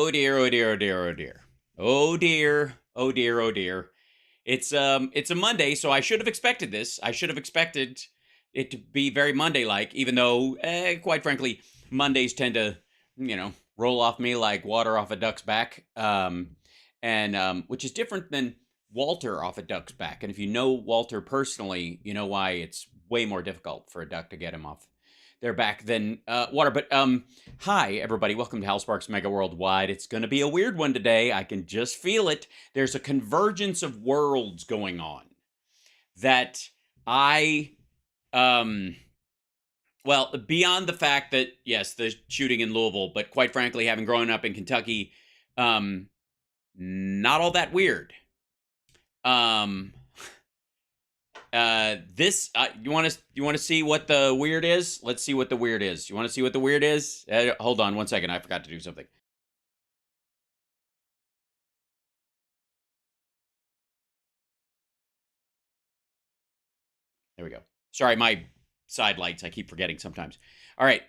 Oh dear, oh dear, oh dear, oh dear. Oh dear, oh dear, oh dear. It's a Monday, so I should have expected this. I should have expected it to be very Monday-like, even though, quite frankly, Mondays tend to, roll off me like water off a duck's back. And which is different than Walter off a duck's back. And if you know Walter personally, you know why it's way more difficult for a duck to get him off their back than water. But hi, everybody. Welcome to Housepark's Megaworldwide. It's going to be a weird one today. I can just feel it. There's a convergence of worlds going on that well, beyond the fact that, yes, the shooting in Louisville, but quite frankly, having grown up in Kentucky, not all that weird. You want to see what the weird is? Let's see what the weird is. You want to see what the weird is? Hold on one second. I forgot to do something. There we go. Sorry, my side lights. I keep forgetting sometimes. All right.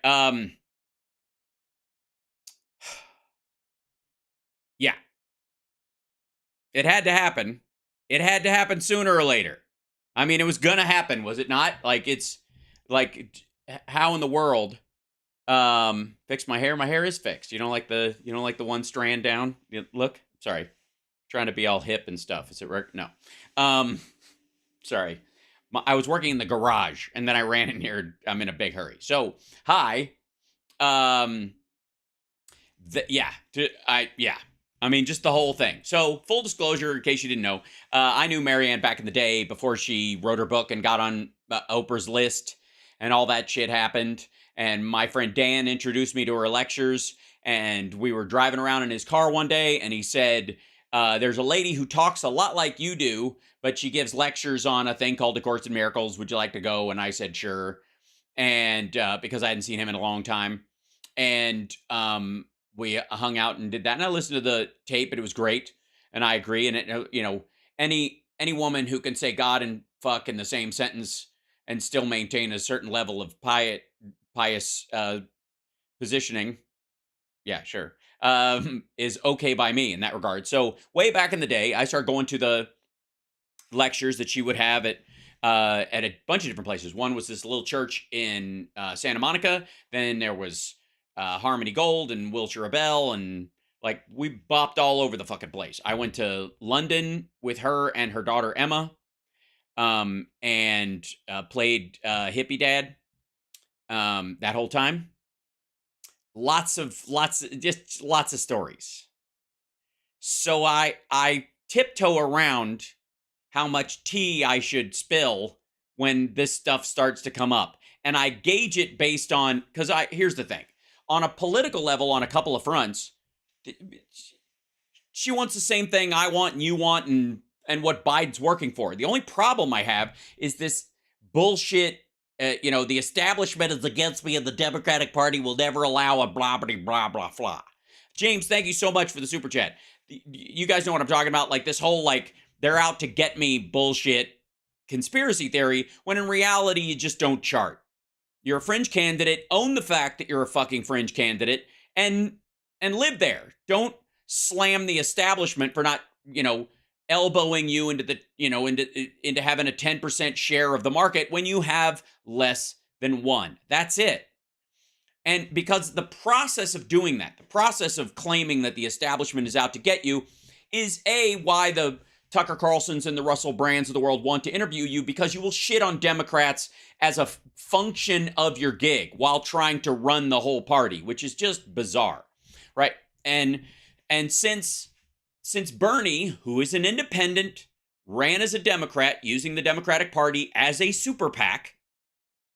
Yeah. It had to happen. It had to happen sooner or later. I mean, it was gonna happen, was it not? Like, it's like, how in the world fix my hair? My hair is fixed. You don't like the one strand down? Look, sorry, trying to be all hip and stuff. Is it right? No. Sorry, I was working in the garage and then I ran in here. I'm in a big hurry. So hi, I mean, just the whole thing. So, full disclosure, in case you didn't know, I knew Marianne back in the day before she wrote her book and got on Oprah's list and all that shit happened. And my friend Dan introduced me to her lectures, and we were driving around in his car one day, and he said, there's a lady who talks a lot like you do, but she gives lectures on a thing called A Course in Miracles. Would you like to go? And I said, sure. And because I hadn't seen him in a long time. And we hung out and did that, and I listened to the tape, and it was great, and I agree. And it, any woman who can say God and fuck in the same sentence and still maintain a certain level of pious positioning, yeah, sure, is okay by me in that regard. So way back in the day, I started going to the lectures that she would have at a bunch of different places. One was this little church in Santa Monica. Then there was Harmony Gold and Wilshire Bell, and like we bopped all over the fucking place. I went to London with her and her daughter Emma, and played hippie dad that whole time. Lots of stories. So I tiptoe around how much tea I should spill when this stuff starts to come up, and I gauge it based on, because here's the thing. On a political level, on a couple of fronts, she wants the same thing I want and you want, and what Biden's working for. The only problem I have is this bullshit, the establishment is against me and the Democratic Party will never allow a blah, blah, blah, blah, blah. James, thank you so much for the super chat. You guys know what I'm talking about? Like this whole, like, they're out to get me bullshit conspiracy theory, when in reality, you just don't chart. You're a fringe candidate. Own the fact that you're a fucking fringe candidate and live there. Don't slam the establishment for not, elbowing you into the, into having a 10% share of the market when you have less than one. That's it. And because the process of doing that, the process of claiming that the establishment is out to get you is why the Tucker Carlsons and the Russell Brands of the world want to interview you, because you will shit on Democrats as a function of your gig while trying to run the whole party, which is just bizarre, right? And since Bernie, who is an independent, ran as a Democrat using the Democratic Party as a super PAC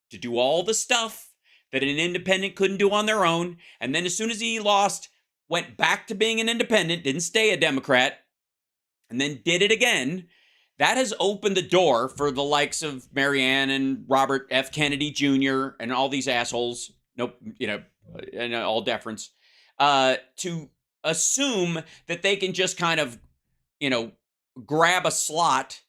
to do all the stuff that an independent couldn't do on their own, and then as soon as he lost, went back to being an independent, didn't stay a Democrat, and then did it again, that has opened the door for the likes of Marianne and Robert F. Kennedy Jr. and all these assholes, and all deference, to assume that they can just kind of, grab a slot,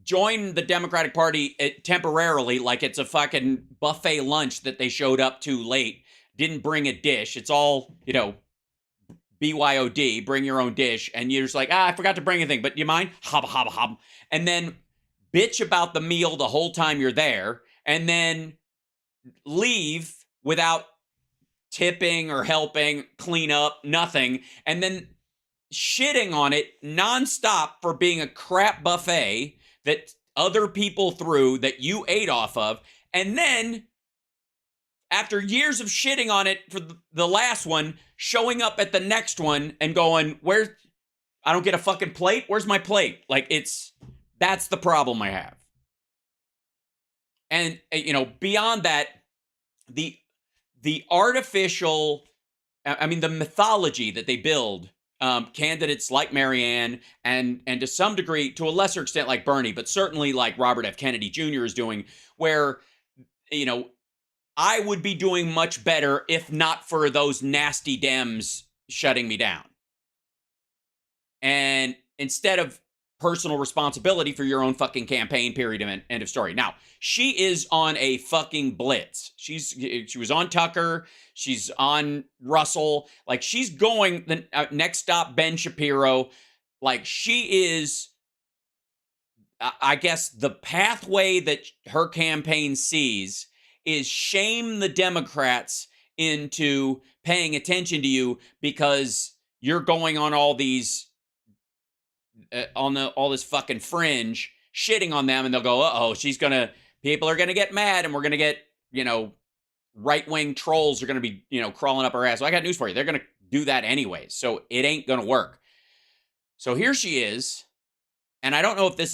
join the Democratic Party temporarily, like it's a fucking buffet lunch that they showed up to late, didn't bring a dish. It's all, BYOD, bring your own dish, and you're just like, I forgot to bring anything, but do you mind? Hob, hob, hob. And then bitch about the meal the whole time you're there, and then leave without tipping or helping, clean up, nothing, and then shitting on it nonstop for being a crap buffet that other people threw that you ate off of, and then after years of shitting on it for the last one, showing up at the next one and going, I don't get a fucking plate? Where's my plate? Like, that's the problem I have. And, beyond that, the artificial, the mythology that they build, candidates like Marianne and to some degree, to a lesser extent like Bernie, but certainly like Robert F. Kennedy Jr. is doing, where, I would be doing much better if not for those nasty Dems shutting me down. And instead of personal responsibility for your own fucking campaign, period, end of story. Now, she is on a fucking blitz. She was on Tucker. She's on Russell. Like, she's going, the next stop, Ben Shapiro. Like, she is, I guess, the pathway that her campaign sees is shame the Democrats into paying attention to you because you're going on all these, all this fucking fringe, shitting on them, and they'll go, people are gonna get mad, and we're gonna get, right-wing trolls are gonna be, crawling up our ass. So I got news for you. They're gonna do that anyways, so it ain't gonna work. So here she is. And I don't know if this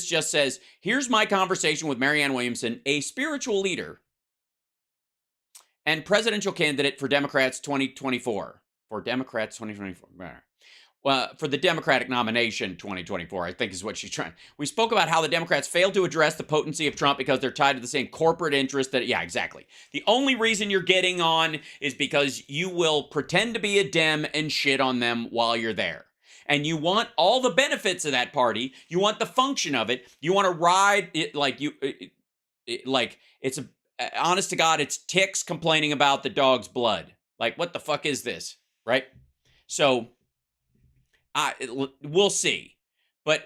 just says, here's my conversation with Marianne Williamson, a spiritual leader and presidential candidate for Democrats 2024. For Democrats 2024. Well, for the Democratic nomination 2024, I think is what she's trying. We spoke about how the Democrats failed to address the potency of Trump because they're tied to the same corporate interest that, yeah, exactly. The only reason you're getting on is because you will pretend to be a Dem and shit on them while you're there. And you want all the benefits of that party. You want the function of it. You want to ride it like it's honest to God, it's ticks complaining about the dog's blood. Like, what the fuck is this? Right? So we'll see. But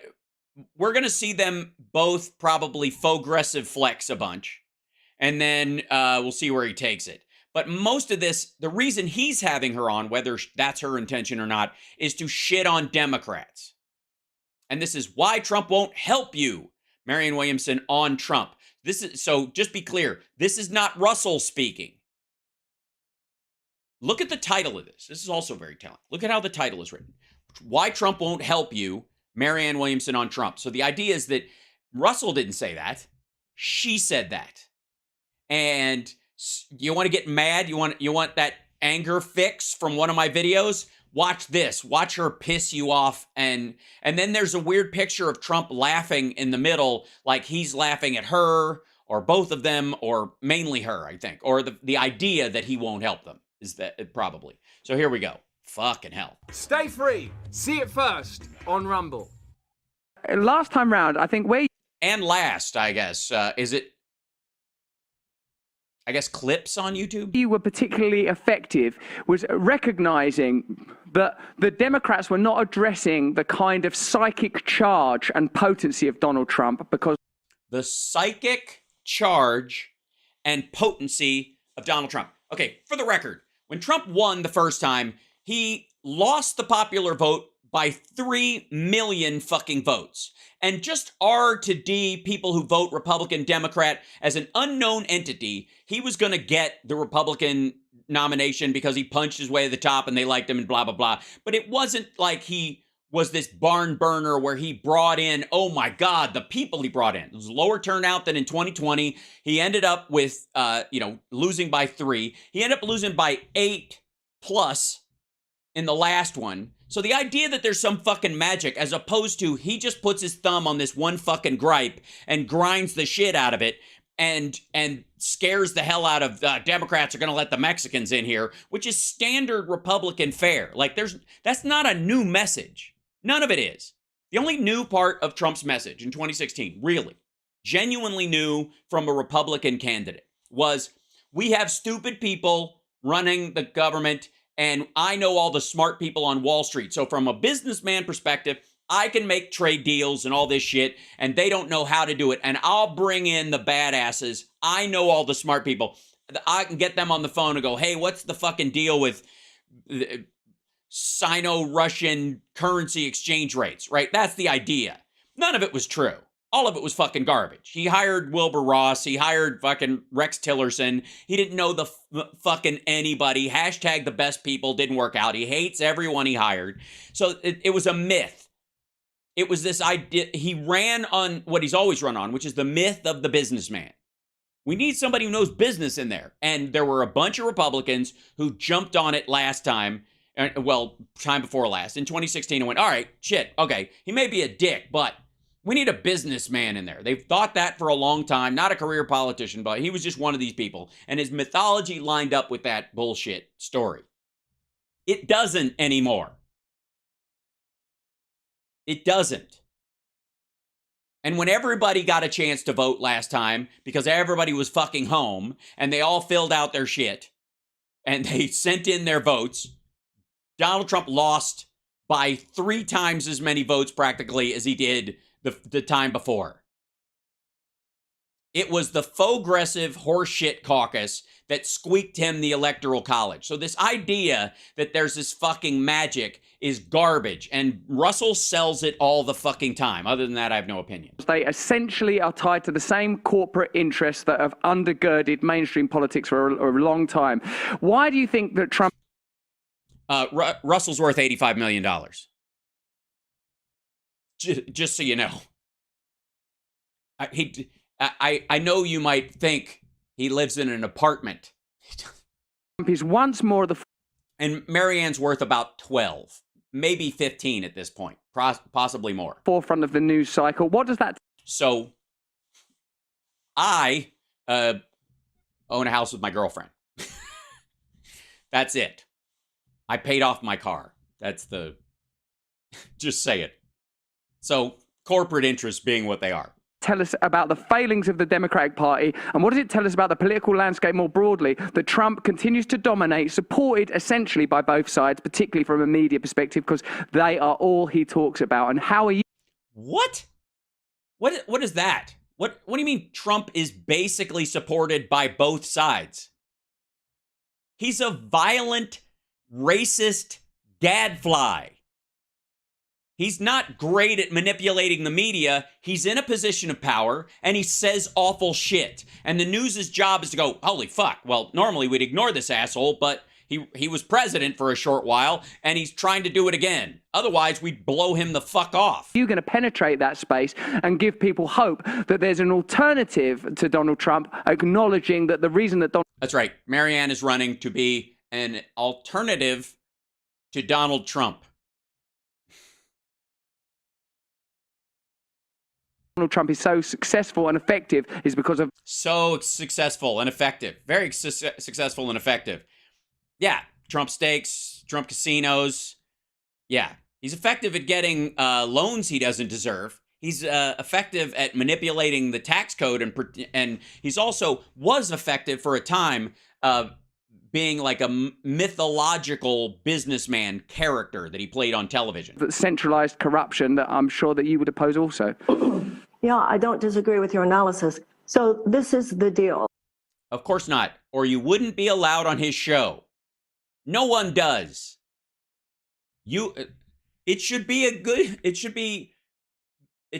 we're going to see them both probably faux-aggressive flex a bunch. And then we'll see where he takes it. But most of this, the reason he's having her on, whether that's her intention or not, is to shit on Democrats. And this is why Trump won't help you, Marianne Williamson, on Trump. So just be clear, this is not Russell speaking. Look at the title of this. This is also very telling. Look at how the title is written. Why Trump won't help you, Marianne Williamson, on Trump. So the idea is that Russell didn't say that. She said that. And you want to get mad? You want that anger fix from one of my videos? Watch this. Watch her piss you off. And then there's a weird picture of Trump laughing in the middle, like he's laughing at her or both of them, or mainly her, I think. Or the idea that he won't help them is that probably. So here we go. Fucking hell. Stay free. See it first on Rumble. Last time round, I think And last, I guess, is it, I guess, clips on YouTube? you were particularly effective was recognizing that the Democrats were not addressing the kind of psychic charge and potency of Donald Trump because the psychic charge and potency of Donald Trump. Okay, for the record, when Trump won the first time, he lost the popular vote by 3 million fucking votes. And just R to D, people who vote Republican, Democrat, as an unknown entity, he was going to get the Republican nomination because he punched his way to the top and they liked him and blah, blah, blah. But it wasn't like he was this barn burner where he brought in, oh my God, the people he brought in. It was lower turnout than in 2020. He ended up with, losing by 3. He ended up losing by 8+ in the last one. So the idea that there's some fucking magic, as opposed to he just puts his thumb on this one fucking gripe and grinds the shit out of it and scares the hell out of Democrats are going to let the Mexicans in here, which is standard Republican fare. Like that's not a new message. None of it is. The only new part of Trump's message in 2016, really, genuinely new from a Republican candidate, was we have stupid people running the government and I know all the smart people on Wall Street. So from a businessman perspective, I can make trade deals and all this shit, and they don't know how to do it. And I'll bring in the badasses. I know all the smart people. I can get them on the phone and go, hey, what's the fucking deal with Sino-Russian currency exchange rates, right? That's the idea. None of it was true. All of it was fucking garbage. He hired Wilbur Ross. He hired fucking Rex Tillerson. He didn't know the fucking anybody. Hashtag the best people didn't work out. He hates everyone he hired. So it was a myth. It was this idea. He ran on what he's always run on, which is the myth of the businessman. We need somebody who knows business in there. And there were a bunch of Republicans who jumped on it last time. Well, time before last, in 2016, and went, all right, shit, okay, he may be a dick, but we need a businessman in there. They've thought that for a long time, not a career politician, but he was just one of these people. And his mythology lined up with that bullshit story. It doesn't anymore. It doesn't. And when everybody got a chance to vote last time, because everybody was fucking home, and they all filled out their shit, and they sent in their votes, Donald Trump lost by 3 times as many votes practically as he did the time before. It was the faux-aggressive horseshit caucus that squeaked him the Electoral College. So this idea that there's this fucking magic is garbage, and Russell sells it all the fucking time. Other than that, I have no opinion. They essentially are tied to the same corporate interests that have undergirded mainstream politics for a long time. Why do you think that Trump... Russell's worth $85 million. Just so you know. I know you might think he lives in an apartment. He's once more the... And Marianne's worth about 12, maybe 15 at this point, possibly more. Forefront of the news cycle. What does that... So, I own a house with my girlfriend. That's it. I paid off my car. That's the... Just say it. So, corporate interests being what they are. Tell us about the failings of the Democratic Party, and what does it tell us about the political landscape more broadly, that Trump continues to dominate, supported essentially by both sides, particularly from a media perspective, because they are all he talks about. And how are you... What? What is that? What do you mean Trump is basically supported by both sides? He's a violent, racist gadfly. He's not great at manipulating the media. He's in a position of power, and he says awful shit. And the news's job is to go, holy fuck. Well, normally we'd ignore this asshole, but he was president for a short while, and he's trying to do it again. Otherwise, we'd blow him the fuck off. You're going to penetrate that space and give people hope that there's an alternative to Donald Trump, acknowledging that the reason that Donald... That's right. Marianne is running to be an alternative to Donald Trump. Donald Trump is so successful and effective is because of... So successful and effective. Very successful and effective. Yeah. Trump steaks, Trump casinos. Yeah. He's effective at getting loans he doesn't deserve. He's effective at manipulating the tax code, and he's also was effective for a time being like a mythological businessman character that he played on television. The centralized corruption that I'm sure that you would oppose also. Yeah, I don't disagree with your analysis. So this is the deal. Of course not, or you wouldn't be allowed on his show. No one does. It's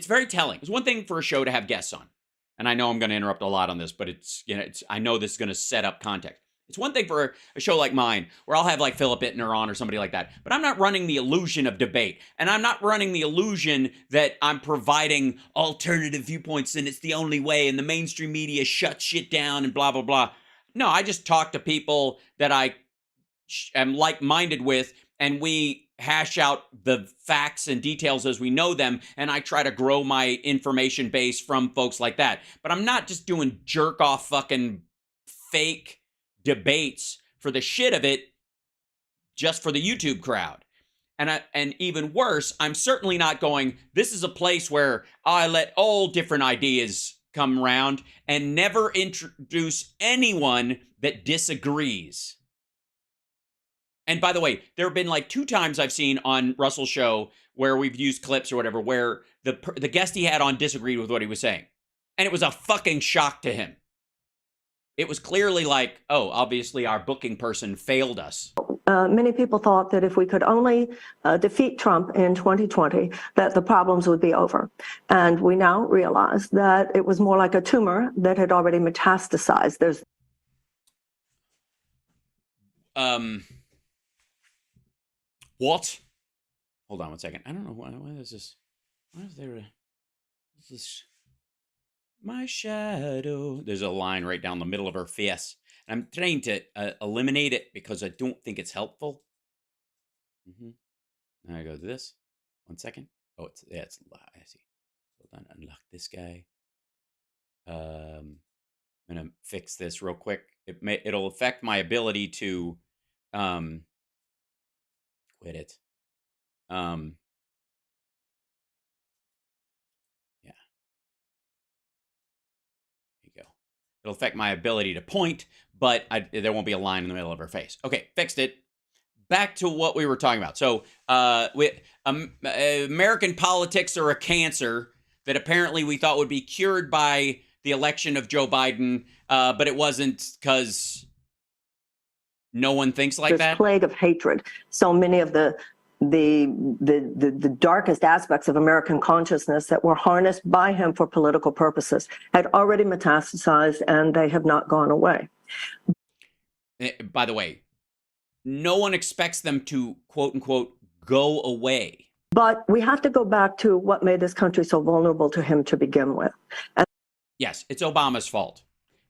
very telling. It's one thing for a show to have guests on. And I know I'm going to interrupt a lot on this, but I know this is going to set up context. It's one thing for a show like mine, where I'll have like Philip Ittner on or somebody like that, but I'm not running the illusion of debate, and I'm not running the illusion that I'm providing alternative viewpoints and it's the only way, and the mainstream media shuts shit down and blah, blah, blah. No, I just talk to people that I am like-minded with, and we hash out the facts and details as we know them, and I try to grow my information base from folks like that. But I'm not just doing jerk-off fucking fake debates for the shit of it just for the YouTube crowd. And even worse, I'm certainly not going, this is a place where I let all different ideas come around and never introduce anyone that disagrees. And by the way, there have been like 2 times I've seen on Russell's show where we've used clips or whatever where the guest he had on disagreed with what he was saying. And it was a fucking shock to him. It was clearly like, oh, obviously our booking person failed us. Many people thought that if we could only defeat Trump in 2020, that the problems would be over. And we now realize that it was more like a tumor that had already metastasized. There's what? Hold on one second. I don't know why is this. Why is there this? My shadow. There's a line right down the middle of her face. I'm trying to eliminate it because I don't think it's helpful. Now I go to this. 1 second. Oh, it's I see. Hold on, unlock this guy. I'm gonna fix this real quick. It'll affect my ability to quit it. Yeah. There you go. It'll affect my ability to point, but there won't be a line in the middle of her face. Okay, fixed it. Back to what we were talking about. So, American politics are a cancer that apparently we thought would be cured by the election of Joe Biden, but it wasn't because no one thinks like that. This plague of hatred. So many of the darkest aspects of American consciousness that were harnessed by him for political purposes had already metastasized, and they have not gone away. By the way, no one expects them to, quote unquote, go away. But we have to go back to what made this country so vulnerable to him to begin with. And yes, it's Obama's fault.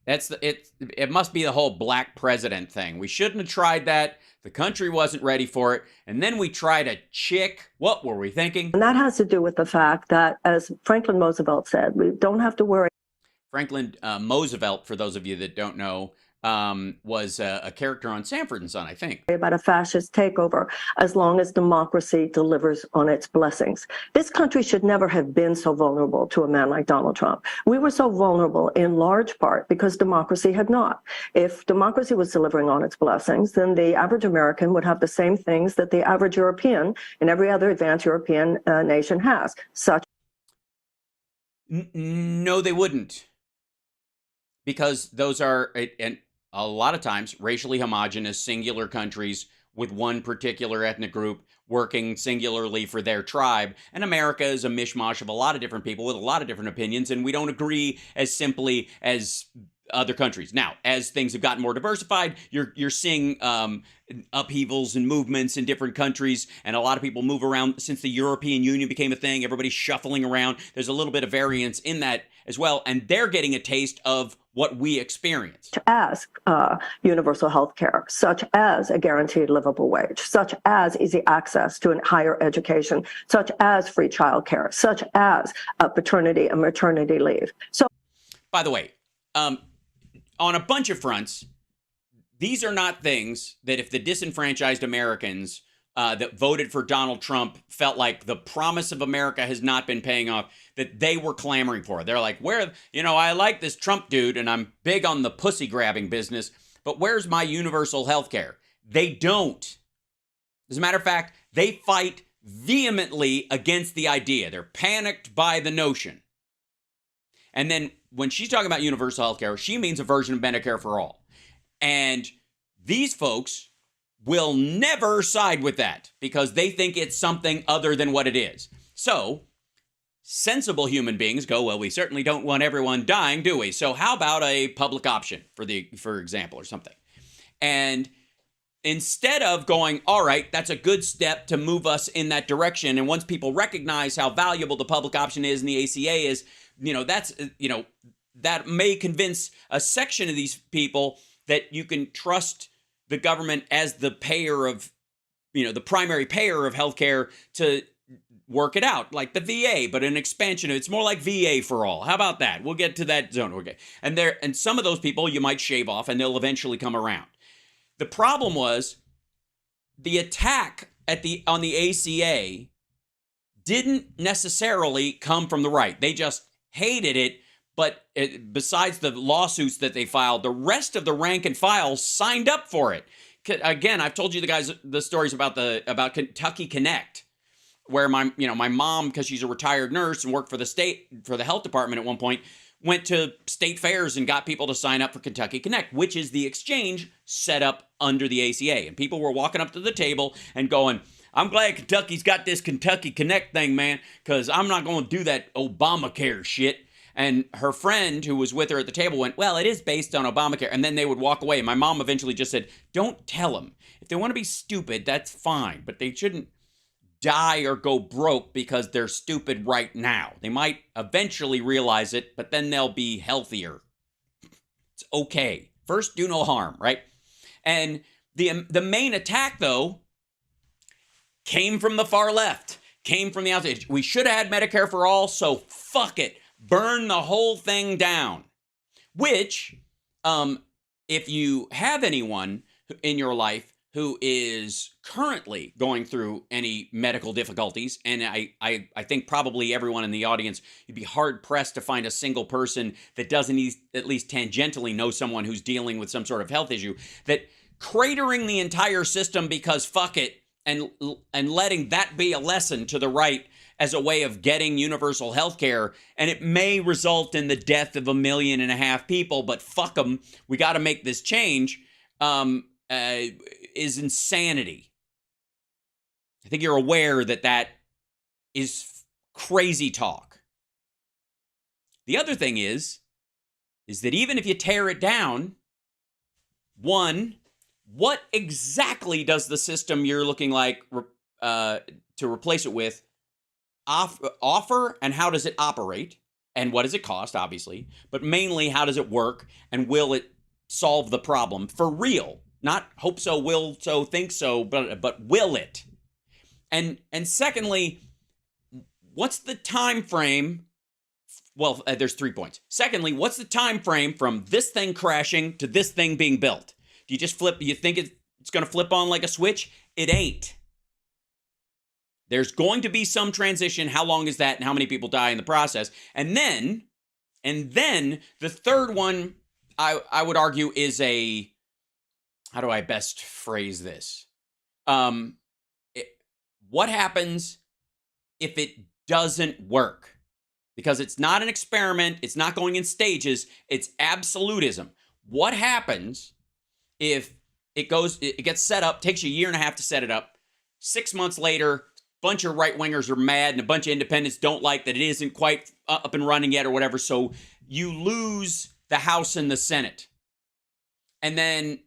It must be the whole black president thing. We shouldn't have tried that. The country wasn't ready for it. And then we tried a chick. What were we thinking? that has to do with the fact that, as Franklin Roosevelt said, we don't have to worry. Franklin Roosevelt, for those of you that don't know, was a character on Sanford and Son, I think. About a fascist takeover as long as democracy delivers on its blessings. This country should never have been so vulnerable to a man like Donald Trump. We were so vulnerable in large part because democracy had not. If democracy was delivering on its blessings, then the average American would have the same things that the average European and every other advanced European nation has. No, they wouldn't. Because those are, and a lot of times, racially homogenous, singular countries with one particular ethnic group working singularly for their tribe. And America is a mishmash of a lot of different people with a lot of different opinions, and we don't agree as simply as other countries. Now, as things have gotten more diversified, you're seeing upheavals and movements in different countries, and a lot of people move around. Since the European Union became a thing, everybody's shuffling around. There's a little bit of variance in that as well, and they're getting a taste of what we experienced. As universal health care, such as a guaranteed livable wage, such as easy access to a higher education, such as free childcare, such as paternity and maternity leave. So, by the way, on a bunch of fronts, these are not things that if the disenfranchised Americans that voted for Donald Trump felt like the promise of America has not been paying off, that they were clamoring for. They're like, I like this Trump dude and I'm big on the pussy grabbing business, but where's my universal health care? They don't. As a matter of fact, they fight vehemently against the idea. They're panicked by the notion. And then when she's talking about universal health care, she means a version of Medicare for all. And these folks will never side with that because they think it's something other than what it is. So, sensible human beings go, well, we certainly don't want everyone dying, do we? So how about a public option, for example, or something? And instead of going, all right, that's a good step to move us in that direction, and once people recognize how valuable the public option is and the ACA is, that may convince a section of these people that you can trust the government as the payer of, the primary payer of healthcare to work it out, like the VA, but an expansion. It's more like VA for all. How about that? We'll get to that zone. Okay. And some of those people you might shave off and they'll eventually come around. The problem was the attack on the ACA didn't necessarily come from the right. They just hated it. But besides the lawsuits that they filed, the rest of the rank and file signed up for it. again, I've told you the stories about Kentucky Connect, where my mom, because she's a retired nurse and worked for the health department at one point, went to state fairs and got people to sign up for Kentucky Connect, which is the exchange set up under the ACA. And people were walking up to the table and going, I'm glad Kentucky's got this Kentucky Connect thing, man, because I'm not going to do that Obamacare shit. And her friend who was with her at the table went, well, it is based on Obamacare. And then they would walk away. My mom eventually just said, don't tell them. If they want to be stupid, that's fine. But they shouldn't die or go broke because they're stupid right now. They might eventually realize it, but then they'll be healthier. It's okay. First, do no harm, right? And the main attack, though, came from the far left, came from the outside. We should have had Medicare for all, so fuck it. Burn the whole thing down. Which, if you have anyone in your life who is currently going through any medical difficulties, and I think probably everyone in the audience, you'd be hard-pressed to find a single person that doesn't at least tangentially know someone who's dealing with some sort of health issue, that cratering the entire system because fuck it, and letting that be a lesson to the right as a way of getting universal health care, and it may result in the death of 1.5 million people, but fuck them, we got to make this change, is insanity. I think you're aware that is crazy talk. The other thing is that even if you tear it down, one, what exactly does the system you're looking like to replace it with offer, and how does it operate, and what does it cost, obviously, but mainly how does it work, and will it solve the problem for real? Not hope so, will so, think so, but will it? And secondly, what's the time frame? Well, there's 3 points. Secondly, what's the time frame from this thing crashing to this thing being built? Do you just flip? You think it's going to flip on like a switch? It ain't. There's going to be some transition. How long is that, and how many people die in the process? And then the third one, I would argue, is how do I best phrase this? What happens if it doesn't work? Because it's not an experiment. It's not going in stages. It's absolutism. What happens if it gets set up, takes you 1.5 years to set it up, 6 months later, a bunch of right-wingers are mad and a bunch of independents don't like that it isn't quite up and running yet or whatever, so you lose the House and the Senate. And then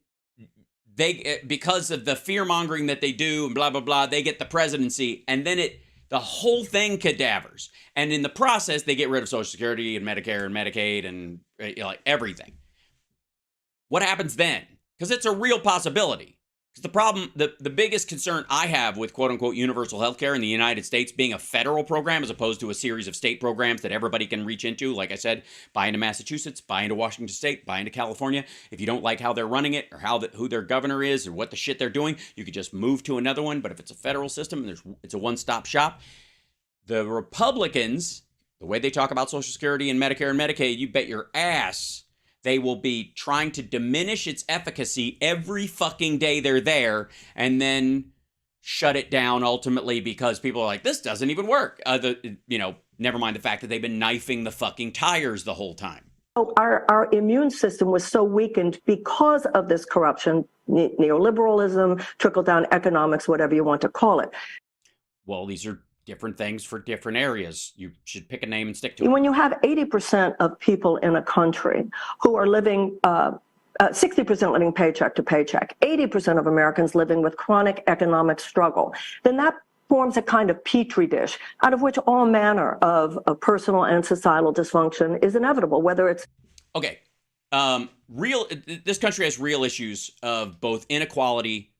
they, because of the fear-mongering that they do and blah, blah, blah, they get the presidency, and then the whole thing cadavers. And in the process, they get rid of Social Security and Medicare and Medicaid and like everything. What happens then? Because it's a real possibility. Because the problem, the biggest concern I have with quote-unquote universal health care in the United States being a federal program as opposed to a series of state programs that everybody can reach into, like I said, buy into Massachusetts, buy into Washington State, buy into California. If you don't like how they're running it or who their governor is or what the shit they're doing, you could just move to another one. But if it's a federal system, it's a one-stop shop. The Republicans, the way they talk about Social Security and Medicare and Medicaid, you bet your ass they will be trying to diminish its efficacy every fucking day they're there, and then shut it down ultimately because people are like, this doesn't even work. Never mind the fact that they've been knifing the fucking tires the whole time. Our immune system was so weakened because of this corruption, neoliberalism, trickle-down economics, whatever you want to call it. Well, these are different things for different areas. You should pick a name and stick to it. When you have 80% of people in a country who are living, 60% living paycheck to paycheck, 80% of Americans living with chronic economic struggle, then that forms a kind of petri dish out of which all manner of personal and societal dysfunction is inevitable, whether it's... Okay. This country has real issues of both inequality,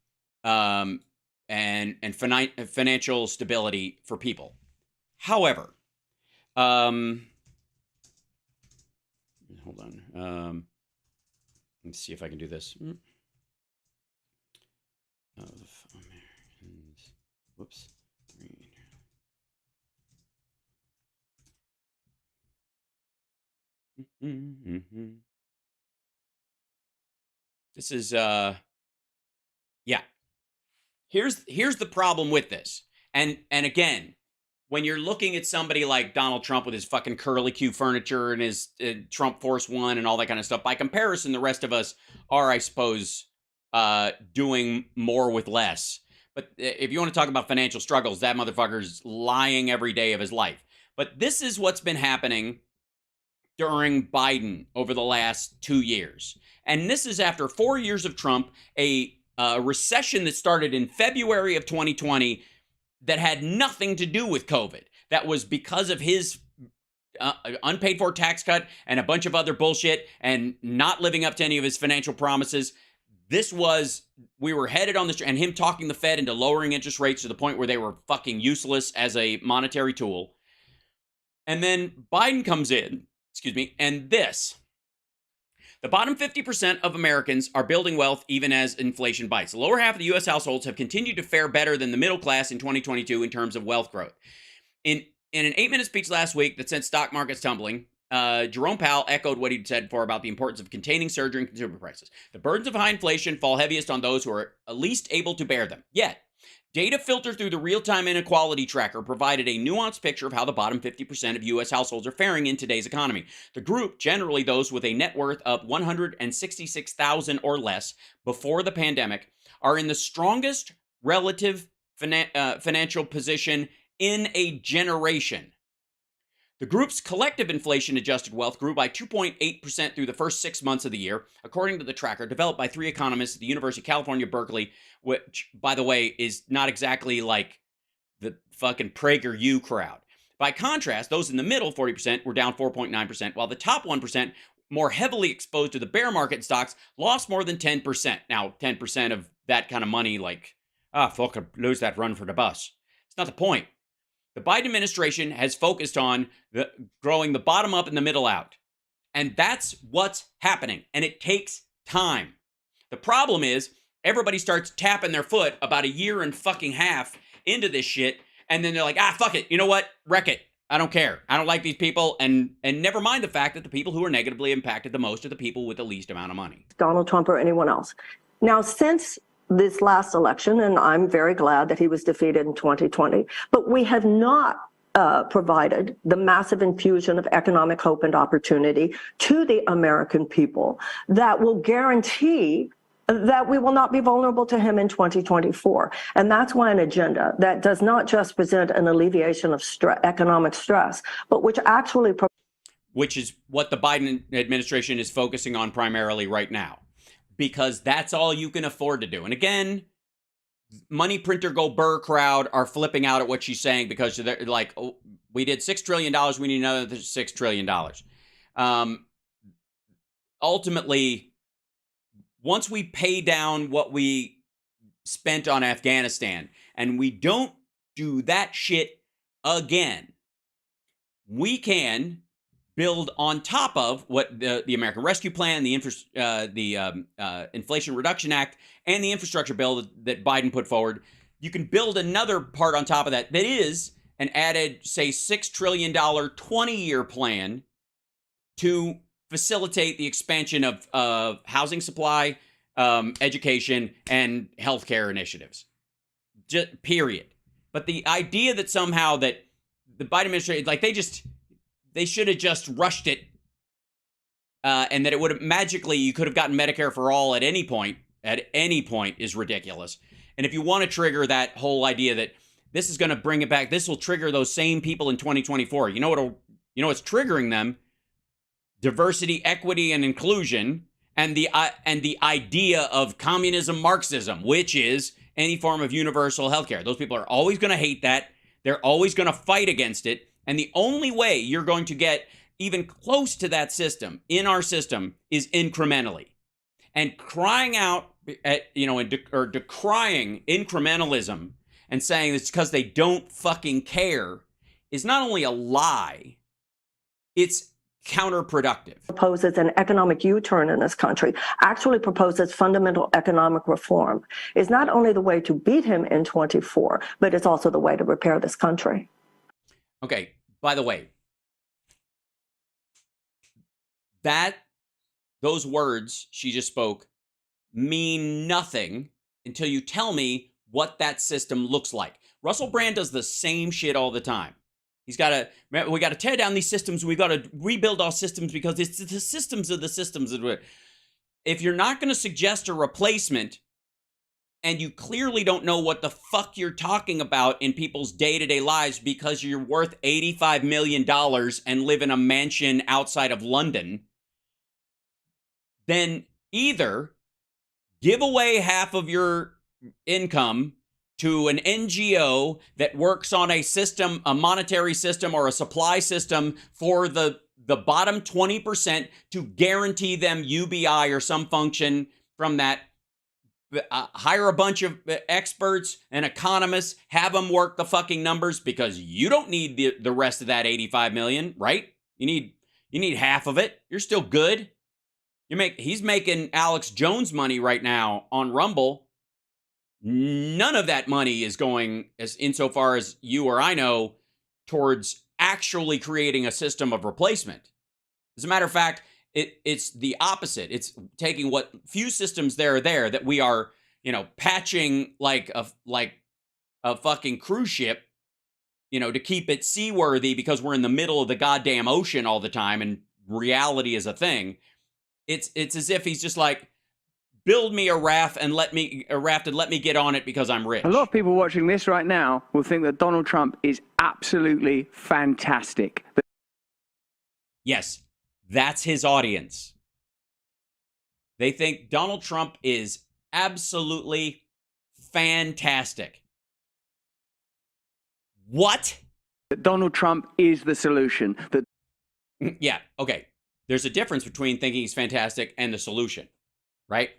and financial stability for people. However, hold on. Let's see if I can do this. Of Americans. Whoops. This is Yeah. Here's the problem with this. And again, when you're looking at somebody like Donald Trump with his fucking curly Q furniture and his Trump Force One and all that kind of stuff, by comparison, the rest of us are, I suppose, doing more with less. But if you want to talk about financial struggles, that motherfucker's lying every day of his life. But this is what's been happening during Biden over the last 2 years. And this is after 4 years of Trump, a recession that started in February of 2020 that had nothing to do with COVID. That was because of his unpaid for tax cut and a bunch of other bullshit and not living up to any of his financial promises. We were headed on this, and him talking the Fed into lowering interest rates to the point where they were fucking useless as a monetary tool. And then Biden comes in, and the bottom 50% of Americans are building wealth even as inflation bites. The lower half of the U.S. households have continued to fare better than the middle class in 2022 in terms of wealth growth. In an 8-minute speech last week that sent stock markets tumbling, Jerome Powell echoed what he'd said before about the importance of containing surging consumer prices. The burdens of high inflation fall heaviest on those who are least able to bear them. Yet, data filtered through the real-time inequality tracker provided a nuanced picture of how the bottom 50% of U.S. households are faring in today's economy. The group, generally those with a net worth of $166,000 or less before the pandemic, are in the strongest relative financial position in a generation. The group's collective inflation-adjusted wealth grew by 2.8% through the first 6 months of the year, according to the tracker developed by 3 economists at the University of California, Berkeley, which, by the way, is not exactly like the fucking PragerU crowd. By contrast, those in the middle, 40%, were down 4.9%, while the top 1%, more heavily exposed to the bear market stocks, lost more than 10%. Now, 10% of that kind of money, fuck, lose that run for the bus. It's not the point. The Biden administration has focused on growing the bottom up and the middle out. And that's what's happening. And it takes time. The problem is everybody starts tapping their foot about a year and fucking half into this shit. And then they're like, fuck it. You know what? Wreck it. I don't care. I don't like these people. And never mind the fact that the people who are negatively impacted the most are the people with the least amount of money. Donald Trump or anyone else. Now, since this last election, and I'm very glad that he was defeated in 2020, but we have not provided the massive infusion of economic hope and opportunity to the American people that will guarantee that we will not be vulnerable to him in 2024. And that's why an agenda that does not just present an alleviation of economic stress, but which actually... Which is what the Biden administration is focusing on primarily right now. Because that's all you can afford to do. And again, money printer go burr crowd are flipping out at what she's saying because they're like, oh, we did $6 trillion. We need another $6 trillion. Ultimately, once we pay down what we spent on Afghanistan and we don't do that shit again, we can build on top of what the American Rescue Plan, the Inflation Reduction Act, and the infrastructure bill that Biden put forward. You can build another part on top of that is an added, say, $6 trillion 20-year plan to facilitate the expansion of housing supply, education, and healthcare initiatives. Period. But the idea that somehow that the Biden administration, they should have just rushed it, and that it would have magically, you could have gotten Medicare for all at any point is ridiculous. And if you want to trigger that whole idea that this is going to bring it back, this will trigger those same people in 2024. You know what's triggering them? Diversity, equity, and inclusion, and the idea of communism, Marxism, which is any form of universal healthcare. Those people are always going to hate that. They're always going to fight against it. And the only way you're going to get even close to that system in our system is incrementally. And crying out or decrying incrementalism and saying it's because they don't fucking care is not only a lie, it's counterproductive. Proposes an economic U-turn in this country, actually proposes fundamental economic reform, is not only the way to beat him in 24, but it's also the way to repair this country. Okay, by the way, those words she just spoke mean nothing until you tell me what that system looks like. Russell Brand does the same shit all the time. We got to tear down these systems. We got to rebuild our systems because it's the systems of the systems. If you're not going to suggest a replacement and you clearly don't know what the fuck you're talking about in people's day-to-day lives because you're worth $85 million and live in a mansion outside of London, then either give away half of your income to an NGO that works on a system, a monetary system or a supply system for the bottom 20% to guarantee them UBI or some function from that. Hire a bunch of experts and economists, have them work the fucking numbers because you don't need the rest of that 85 million, right? You need half of it. You're still good. He's making Alex Jones money right now on Rumble. None of that money is going, as insofar as you or I know, towards actually creating a system of replacement. As a matter of fact, it's the opposite. It's taking what few systems there are there that we are, patching like a fucking cruise ship, to keep it seaworthy because we're in the middle of the goddamn ocean all the time and reality is a thing. It's as if he's just like, build me a raft and let me get on it because I'm rich. A lot of people watching this right now will think that Donald Trump is absolutely fantastic. Yes, that's his audience. They think Donald Trump is absolutely fantastic. What? That Donald Trump is the solution. Yeah, okay. There's a difference between thinking he's fantastic and the solution, right?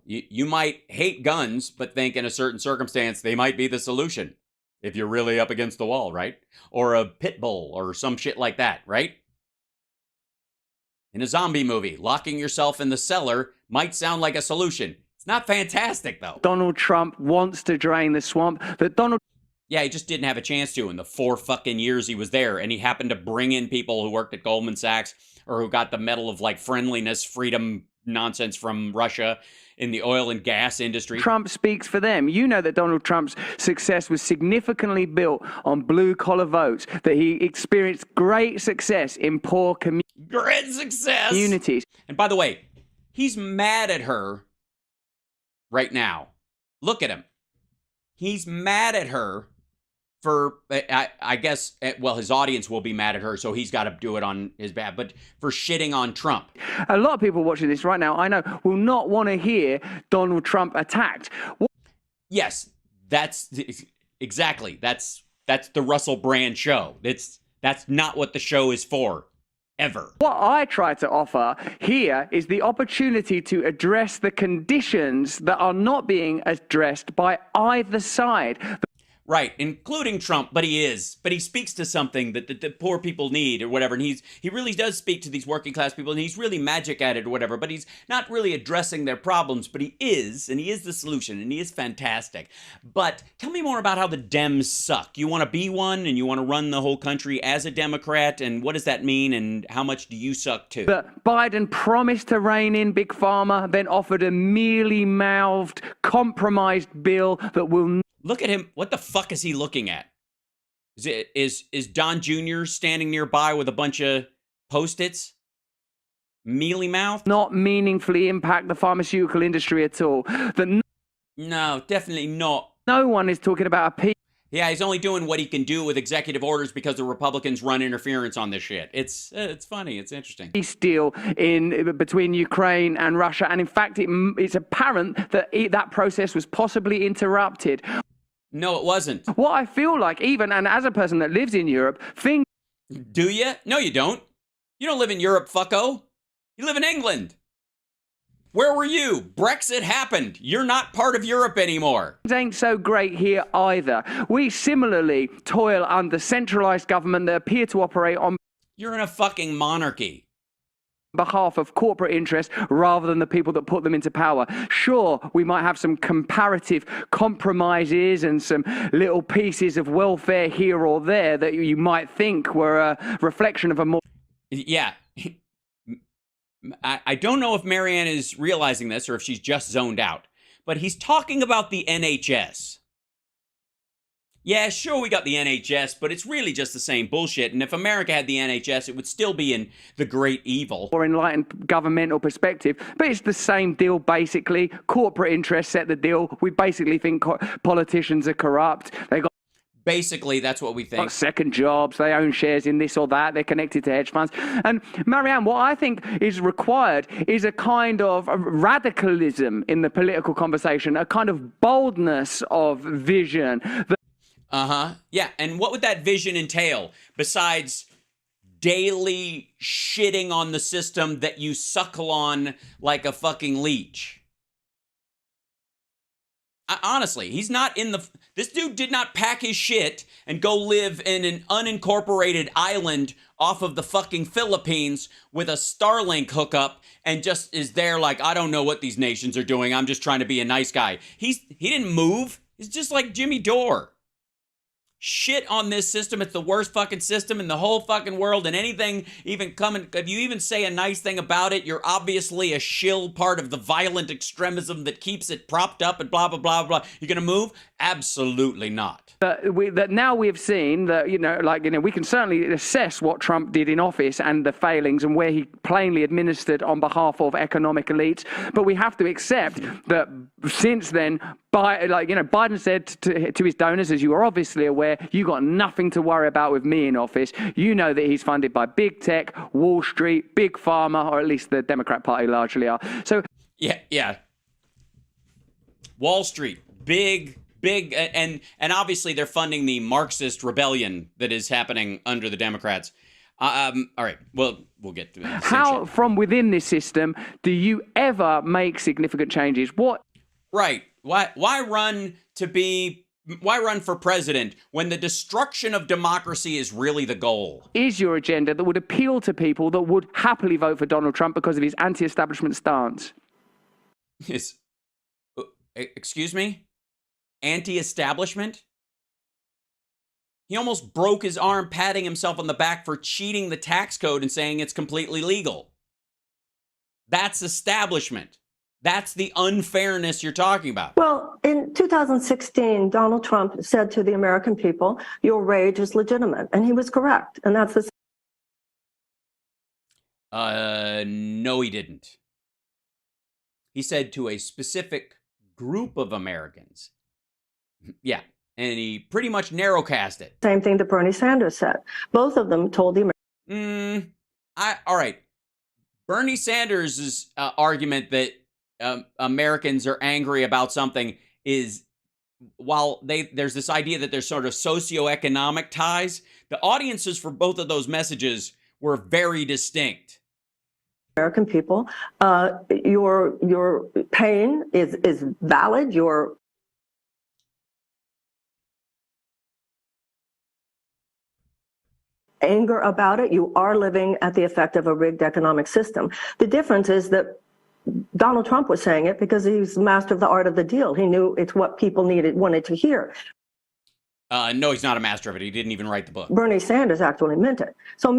You might hate guns, but think in a certain circumstance they might be the solution if you're really up against the wall, right? Or a pit bull or some shit like that, right? In a zombie movie, locking yourself in the cellar might sound like a solution. It's not fantastic, though. Donald Trump wants to drain the swamp. Yeah, he just didn't have a chance to in the 4 fucking years he was there, and he happened to bring in people who worked at Goldman Sachs or who got the Medal of, friendliness, freedom nonsense from Russia in the oil and gas industry. Trump speaks for them. You know that Donald Trump's success was significantly built on blue-collar votes, that he experienced great success in poor communities. And by the way, he's mad at her right now. Look at him. He's mad at her for, I guess, well, his audience will be mad at her, so he's got to do it on his behalf, but for shitting on Trump. A lot of people watching this right now, I know, will not want to hear Donald Trump attacked. Yes, that's exactly. That's the Russell Brand show. That's not what the show is for, ever. What I try to offer here is the opportunity to address the conditions that are not being addressed by either side. Right, including Trump, but he speaks to something that the poor people need or whatever, and he really does speak to these working class people, and he's really magic at it or whatever, but he's not really addressing their problems, but he is the solution, and he is fantastic. But tell me more about how the Dems suck. You want to be one, and you want to run the whole country as a Democrat, and what does that mean, and how much do you suck too? But Biden promised to rein in Big Pharma, then offered a mealy-mouthed, compromised bill that will... Look at him. What the fuck is he looking at? Is Don Jr. standing nearby with a bunch of Post-its? Mealy mouth? Not meaningfully impact the pharmaceutical industry at all. No, definitely not. No one is talking about a peace. Yeah, he's only doing what he can do with executive orders because the Republicans run interference on this shit. It's funny. It's interesting. Peace deal between Ukraine and Russia, and in fact, it's apparent that that process was possibly interrupted. No, it wasn't. What I feel like, even and as a person that lives in Europe, Do you? No, you don't. You don't live in Europe, fucko. You live in England. Where were you? Brexit happened. You're not part of Europe anymore. Things ain't so great here either. We similarly toil under centralized government that appear to operate on... You're in a fucking monarchy. ...behalf of corporate interests rather than the people that put them into power. Sure, we might have some comparative compromises and some little pieces of welfare here or there that you might think were a reflection of a more... Yeah. I don't know if Marianne is realizing this or if she's just zoned out. but he's talking about the NHS. Yeah, sure, we got the NHS, but it's really just the same bullshit. And if America had the NHS, it would still be in the great evil. Or enlightened governmental perspective, but it's the same deal basically. Corporate interests set the deal. We basically think politicians are corrupt. They got Basically, that's what we think. second jobs, they own shares in this or that, they're connected to hedge funds. And Marianne, what I think is required is a kind of radicalism in the political conversation, a kind of boldness of vision. Yeah, and what would that vision entail besides daily shitting on the system that you suckle on like a fucking leech? Honestly, he's not in the... This dude did not pack his shit and go live in an unincorporated island off of the fucking Philippines with a Starlink hookup and just is there like, I don't know what these nations are doing. I'm just trying to be a nice guy. He didn't move. He's just like Jimmy Dore. Shit on this system. It's the worst fucking system in the whole fucking world. And anything even coming, if you even say a nice thing about it, you're obviously a shill part of the violent extremism that keeps it propped up and blah, blah, blah, blah. You're going to move? Absolutely not. That now we have seen that, we can certainly assess what Trump did in office and the failings and where he plainly administered on behalf of economic elites. But we have to accept that since then, Biden said to his donors, as you are obviously aware, you got nothing to worry about with me in office. You know that he's funded by big tech, Wall Street, big pharma, or at least the Democrat Party largely are. So yeah. Wall Street, big, and obviously they're funding the Marxist rebellion that is happening under the Democrats. All right, well, we'll get to that. How, from within this system, do you ever make significant changes? What? Right. Why run for president when the destruction of democracy is really the goal? Is your agenda that would appeal to people that would happily vote for Donald Trump because of his anti-establishment stance? Excuse me? Anti-establishment? He almost broke his arm patting himself on the back for cheating the tax code and saying it's completely legal. That's establishment. That's the unfairness you're talking about. Well, in 2016, Donald Trump said to the American people, your rage is legitimate. And he was correct. And that's the... No, he didn't. He said to a specific group of Americans. Yeah. And he pretty much narrowcast it. Same thing that Bernie Sanders said. Both of them told the Americans. All right. Bernie Sanders' argument that Americans are angry about something is, while there's this idea that there's sort of socioeconomic ties, the audiences for both of those messages were very distinct. American people, your pain is valid. Your anger about it, you are living at the effect of a rigged economic system. The difference is that Donald Trump was saying it because he's master of the art of the deal. He knew it's what people wanted to hear. No, he's not a master of it. He didn't even write the book. Bernie Sanders actually meant it. So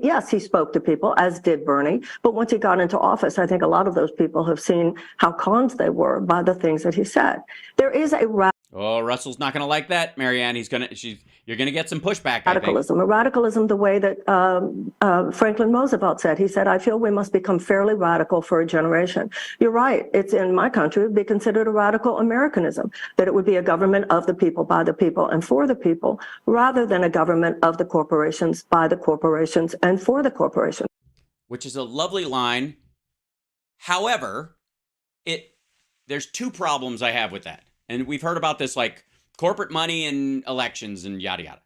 yes, he spoke to people, as did Bernie. But once he got into office, I think a lot of those people have seen how conned they were by the things that he said. There is a Oh, Russell's not going to like that, Marianne. You're going to get some pushback, radicalism. A radicalism the way that Franklin Roosevelt said. He said, I feel we must become fairly radical for a generation. You're right. It's in my country, it would be considered a radical Americanism, that it would be a government of the people, by the people, and for the people, rather than a government of the corporations, by the corporations, and for the corporations. Which is a lovely line. However, there's two problems I have with that. And we've heard about this, like corporate money and elections and yada, yada.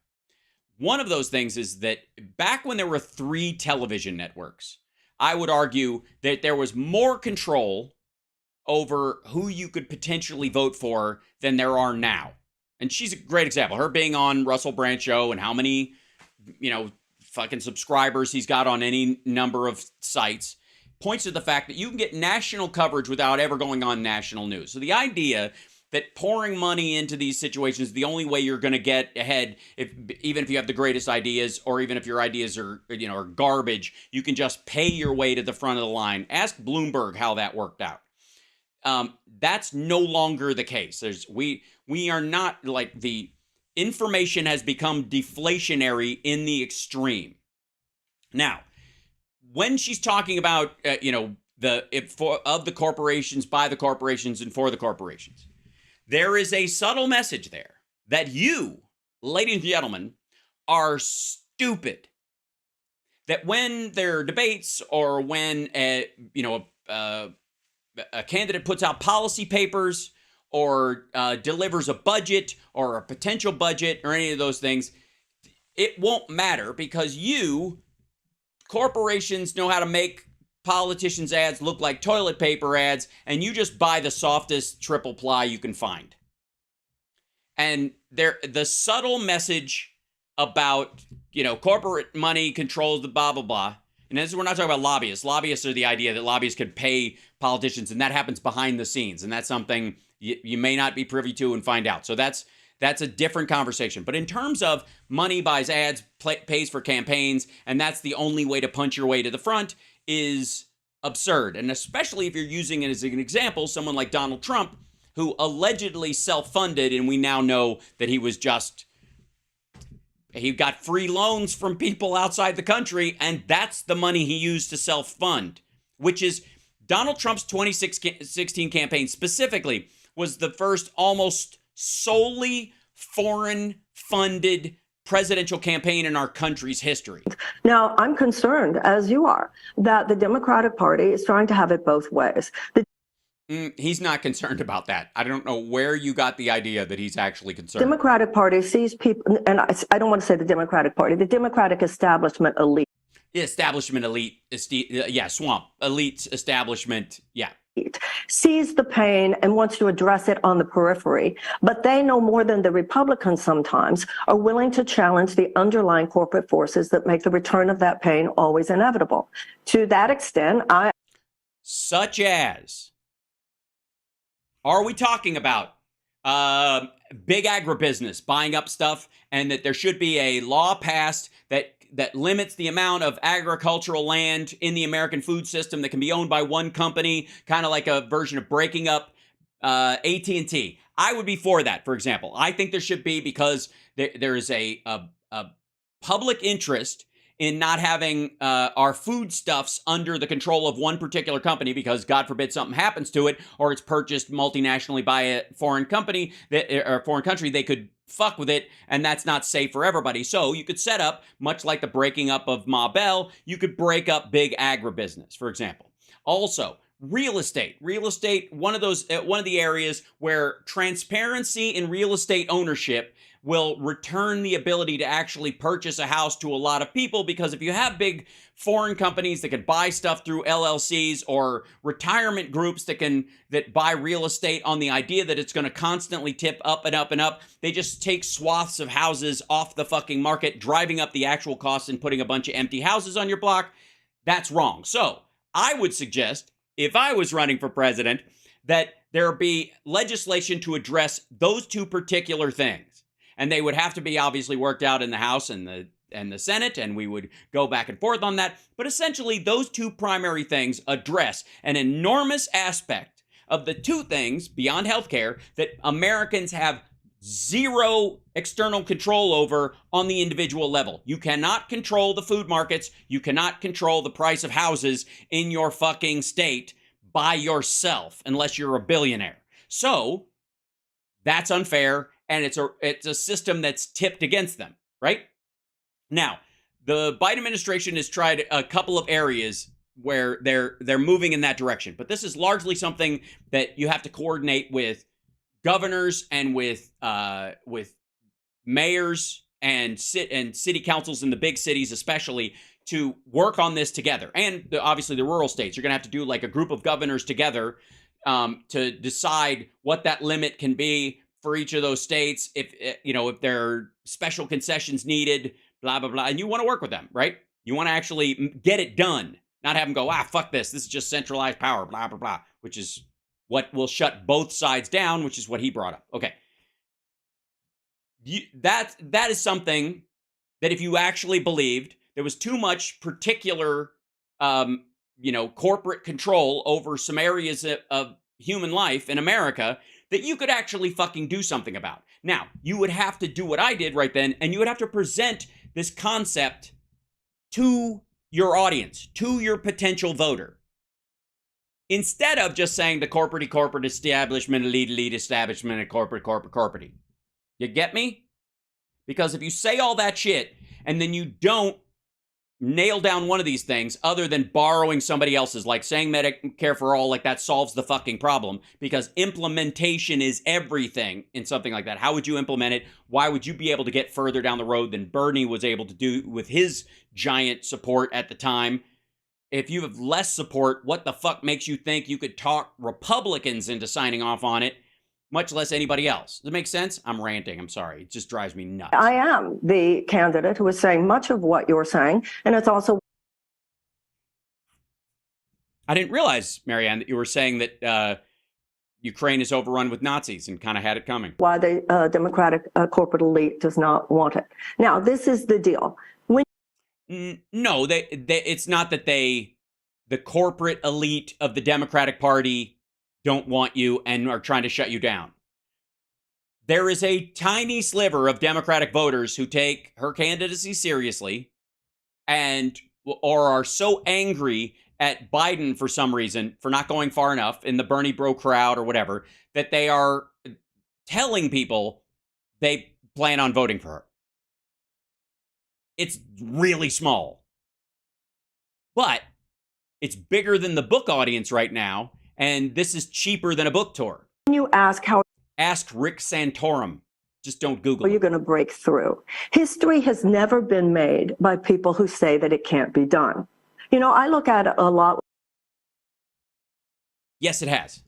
One of those things is that back when there were 3 television networks, I would argue that there was more control over who you could potentially vote for than there are now. And she's a great example. Her being on Russell Brand show and how many, fucking subscribers he's got on any number of sites points to the fact that you can get national coverage without ever going on national news. So the idea that pouring money into these situations is the only way you're going to get ahead, even if you have the greatest ideas, or even if your ideas are garbage, you can just pay your way to the front of the line. Ask Bloomberg how that worked out. That's no longer the case. We are not, like, the information has become deflationary in the extreme. Now, when she's talking about of the corporations, by the corporations, and for the corporations, there is a subtle message there that you, ladies and gentlemen, are stupid. That when there are debates, or when a candidate puts out policy papers, or delivers a budget or a potential budget or any of those things, it won't matter, because corporations know how to make politicians' ads look like toilet paper ads, and you just buy the softest triple ply you can find. And the subtle message about, corporate money controls the blah, blah, blah. And we're not talking about lobbyists. Lobbyists are the idea that lobbyists could pay politicians, and that happens behind the scenes. And that's something you may not be privy to and find out. So that's a different conversation. But in terms of money buys ads, pays for campaigns, and that's the only way to punch your way to the front, is absurd. And especially if you're using it as an example, someone like Donald Trump, who allegedly self-funded, and we now know that he got free loans from people outside the country, and that's the money he used to self-fund, which is Donald Trump's 2016 campaign specifically was the first almost solely foreign-funded presidential campaign in our country's history. Now, I'm concerned, as you are, that the Democratic Party is trying to have it both ways. He's not concerned about that. I don't know where you got the idea that he's actually concerned. Democratic Party sees people, and I don't want to say the Democratic Party, the Democratic establishment elite. Establishment elite, swamp, elite establishment, sees the pain and wants to address it on the periphery, but they know more than the Republicans sometimes are willing to challenge the underlying corporate forces that make the return of that pain always inevitable. To that extent, such as, are we talking about big agribusiness buying up stuff, and that there should be a law passed that limits the amount of agricultural land in the American food system that can be owned by one company, kind of like a version of breaking up AT&T. I would be for that, for example. I think there should be, because there is a public interest in not having our foodstuffs under the control of one particular company, because God forbid something happens to it, or it's purchased multinationally by a foreign company or foreign country, they could fuck with it, and that's not safe for everybody. So you could set up, much like the breaking up of Ma Bell, you could break up big agribusiness, for example. Also, real estate, one of the areas where transparency in real estate ownership will return the ability to actually purchase a house to a lot of people, because if you have big foreign companies that can buy stuff through LLCs, or retirement groups that buy real estate on the idea that it's going to constantly tip up and up and up, they just take swaths of houses off the fucking market, driving up the actual costs and putting a bunch of empty houses on your block. That's wrong. So I would suggest, if I was running for president, that there be legislation to address those two particular things. And they would have to be obviously worked out in the House and the Senate, and we would go back and forth on that. But essentially, those two primary things address an enormous aspect of the two things beyond healthcare that Americans have zero external control over on the individual level. You cannot control the food markets. You cannot control the price of houses in your fucking state by yourself, unless you're a billionaire. So that's unfair. And it's a system that's tipped against them, right? Now, the Biden administration has tried a couple of areas where they're moving in that direction, but this is largely something that you have to coordinate with governors and with mayors and city councils in the big cities, especially, to work on this together. And obviously the rural states, you're going to have to do like a group of governors together to decide what that limit can be for each of those states, if there are special concessions needed, blah, blah, blah. And you want to work with them, right? You want to actually get it done, not have them go, fuck this. This is just centralized power, blah, blah, blah, which is what will shut both sides down, which is what he brought up. Okay. That is something that if you actually believed there was too much particular, corporate control over some areas of human life in America that you could actually fucking do something about. Now, you would have to do what I did right then, and you would have to present this concept to your audience, to your potential voter. Instead of just saying the corporate establishment, elite establishment, and corporate. You get me? Because if you say all that shit and then you don't nail down one of these things other than borrowing somebody else's, like saying Medicare for all, like that solves the fucking problem, because implementation is everything in something like that. How would you implement it? Why would you be able to get further down the road than Bernie was able to do with his giant support at the time? If you have less support, what the fuck makes you think you could talk Republicans into signing off on it, much less anybody else? Does it make sense? I'm ranting. I'm sorry. It just drives me nuts. I am the candidate who is saying much of what you're saying, and it's also... I didn't realize, Marianne, that you were saying that Ukraine is overrun with Nazis and kind of had it coming. Why the Democratic corporate elite does not want it. Now, this is the deal. No, it's not that the corporate elite of the Democratic Party don't want you and are trying to shut you down. There is a tiny sliver of Democratic voters who take her candidacy seriously or are so angry at Biden for some reason for not going far enough in the Bernie bro crowd or whatever, that they are telling people they plan on voting for her. It's really small, but it's bigger than the book audience right now, and this is cheaper than a book tour. When you ask Rick Santorum. Just don't Google it. You're going to break through. History has never been made by people who say that it can't be done. You know, I look at it a lot. Yes, it has.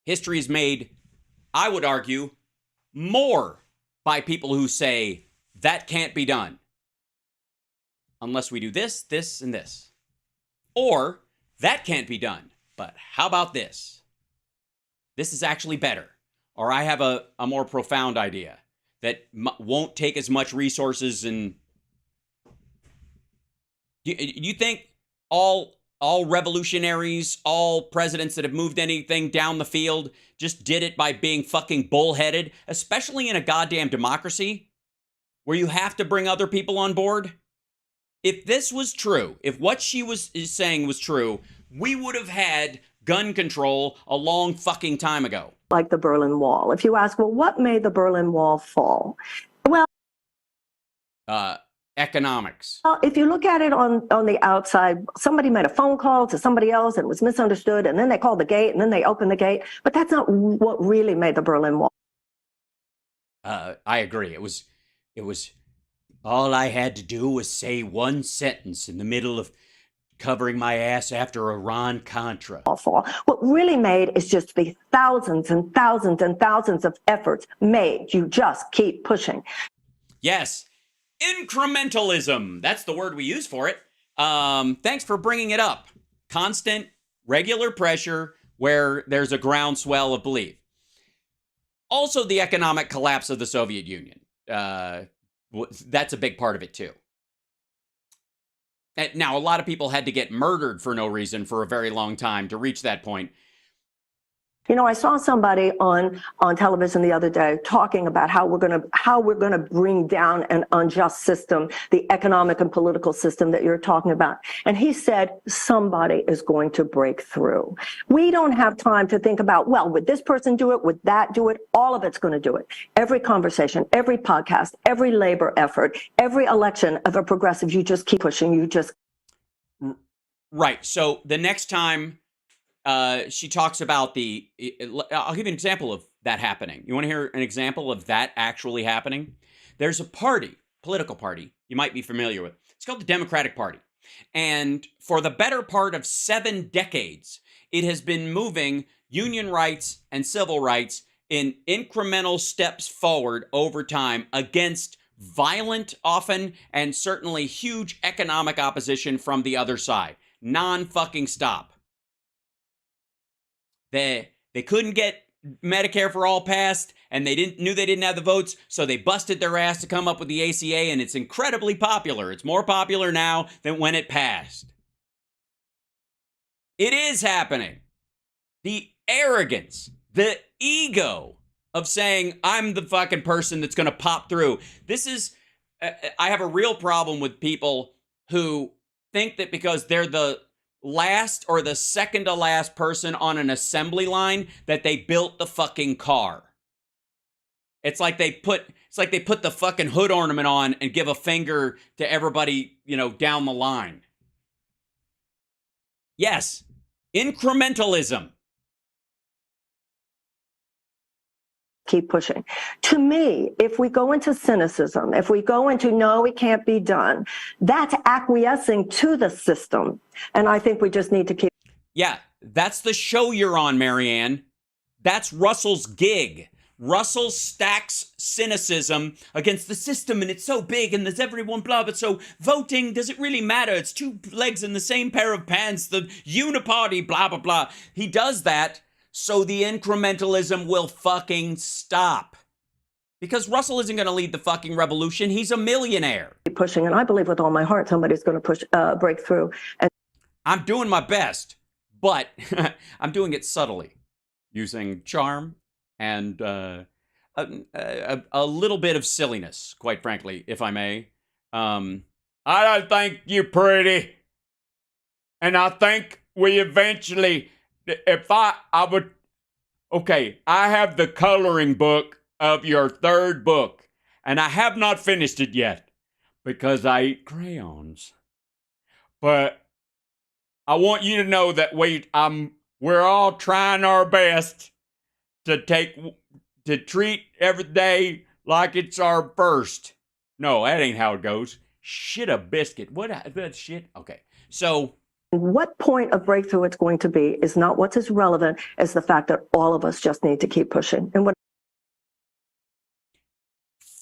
History is made, I would argue, more by people who say that can't be done unless we do this, this, and this. Or that can't be done, but how about this? This is actually better. Or I have a more profound idea that won't take as much resources. And you think all revolutionaries, all presidents that have moved anything down the field just did it by being fucking bullheaded, especially in a goddamn democracy where you have to bring other people on board? If this was true, if what she is saying was true, we would have had gun control a long fucking time ago. Like the Berlin Wall. If you ask, well, what made the Berlin Wall fall? Well, economics. Well, if you look at it on the outside, somebody made a phone call to somebody else and it was misunderstood, and then they called the gate, and then they opened the gate. But that's not what really made the Berlin Wall. I agree. It was all I had to do was say one sentence in the middle of covering my ass after Iran-Contra. What really made is just the thousands and thousands and thousands of efforts made. You just keep pushing. Yes. Incrementalism. That's the word we use for it. Thanks for bringing it up. Constant, regular pressure where there's a groundswell of belief. Also, the economic collapse of the Soviet Union. That's a big part of it, too. Now, a lot of people had to get murdered for no reason for a very long time to reach that point. You know, I saw somebody on television the other day talking about how we're going to bring down an unjust system, the economic and political system that you're talking about. And he said somebody is going to break through. We don't have time to think about, well, would this person do it? Would that do it? All of it's going to do it. Every conversation, every podcast, every labor effort, every election of a progressive, you just keep pushing. You just. Right. So the next time she talks about I'll give you an example of that happening. You want to hear an example of that actually happening? There's a political party, you might be familiar with. It's called the Democratic Party. And for the better part of 7 decades, it has been moving union rights and civil rights in incremental steps forward over time against violent, often, and certainly huge economic opposition from the other side. Non-fucking stop. They couldn't get Medicare for all passed, and they knew they didn't have the votes, so they busted their ass to come up with the ACA, and it's incredibly popular. It's more popular now than when it passed. It is happening. The arrogance, the ego of saying, I'm the fucking person that's going to pop through. This is, I have a real problem with people who think that because they're the last or the second to last person on an assembly line that they built the fucking car. It's like they put the fucking hood ornament on and give a finger to everybody, down the line. Yes, incrementalism. Keep pushing. To me, if we go into cynicism, if we go into no, it can't be done, that's acquiescing to the system. And I think we just need to keep. Yeah, that's the show you're on, Marianne. That's Russell's gig. Russell stacks cynicism against the system, and it's so big, and there's everyone blah, but so voting, does it really matter? It's two legs in the same pair of pants, the uniparty, blah, blah, blah. He does that so the incrementalism will fucking stop. Because Russell isn't going to lead the fucking revolution. He's a millionaire. Pushing, and I believe with all my heart somebody's going to break through. And I'm doing my best, but I'm doing it subtly, using charm and a little bit of silliness, quite frankly, if I may. I think you're pretty, and I think we eventually, if I would, okay, I have the coloring book of your third book, and I have not finished it yet because I eat crayons. But I want you to know that we're all trying our best to treat every day like it's our first. No, that ain't how it goes. Shit a biscuit. What that shit? Okay. So what point of breakthrough it's going to be is not what's as relevant as the fact that all of us just need to keep pushing. And what?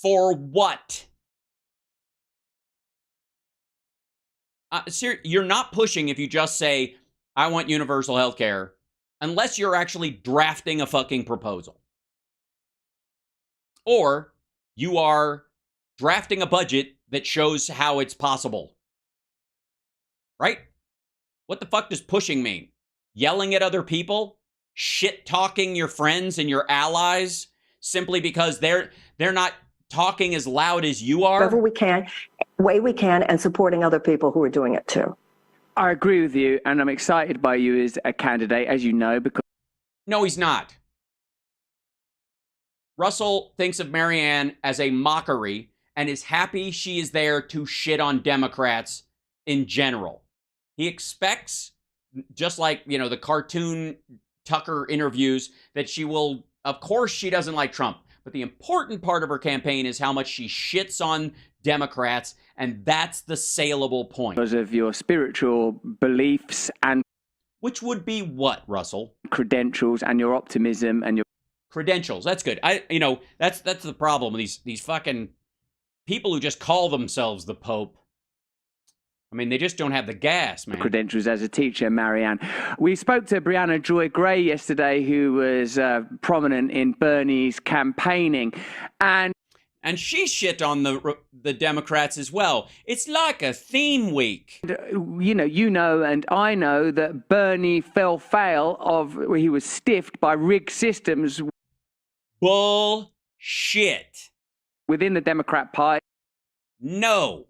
For what? You're not pushing if you just say, I want universal health care, unless you're actually drafting a fucking proposal. Or you are drafting a budget that shows how it's possible. Right? What the fuck does pushing mean? Yelling at other people? Shit-talking your friends and your allies simply because they're not talking as loud as you are? Wherever we can, way we can, and supporting other people who are doing it too. I agree with you, and I'm excited by you as a candidate, as you know, because... No, he's not. Russell thinks of Marianne as a mockery and is happy she is there to shit on Democrats in general. He expects, just like, the cartoon Tucker interviews, that she will, of course she doesn't like Trump, but the important part of her campaign is how much she shits on Democrats, and that's the saleable point. Because of your spiritual beliefs and... Which would be what, Russell? Credentials and your optimism and your... Credentials, that's good. That's the problem with these fucking people who just call themselves the Pope. I mean, they just don't have the gas, man. Credentials as a teacher, Marianne. We spoke to Brianna Joy Gray yesterday, who was prominent in Bernie's campaigning, and she shit on the Democrats as well. It's like a theme week. You know, and I know that Bernie fell foul of, he was stiffed by rigged systems. Bullshit. Within the Democrat Party. No.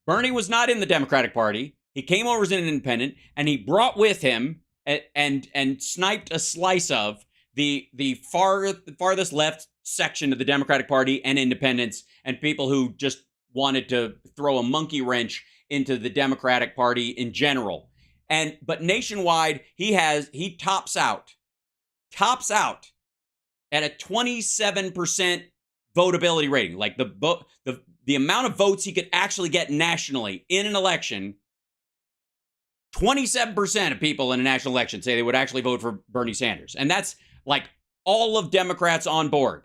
Bernie was not in the Democratic Party. He came over as an independent, and he brought with him and sniped a slice of the farthest left section of the Democratic Party and independents and people who just wanted to throw a monkey wrench into the Democratic Party in general. But nationwide, he tops out at a 27% votability rating. Like the amount of votes he could actually get nationally in an election, 27% of people in a national election say they would actually vote for Bernie Sanders. And that's like all of Democrats on board.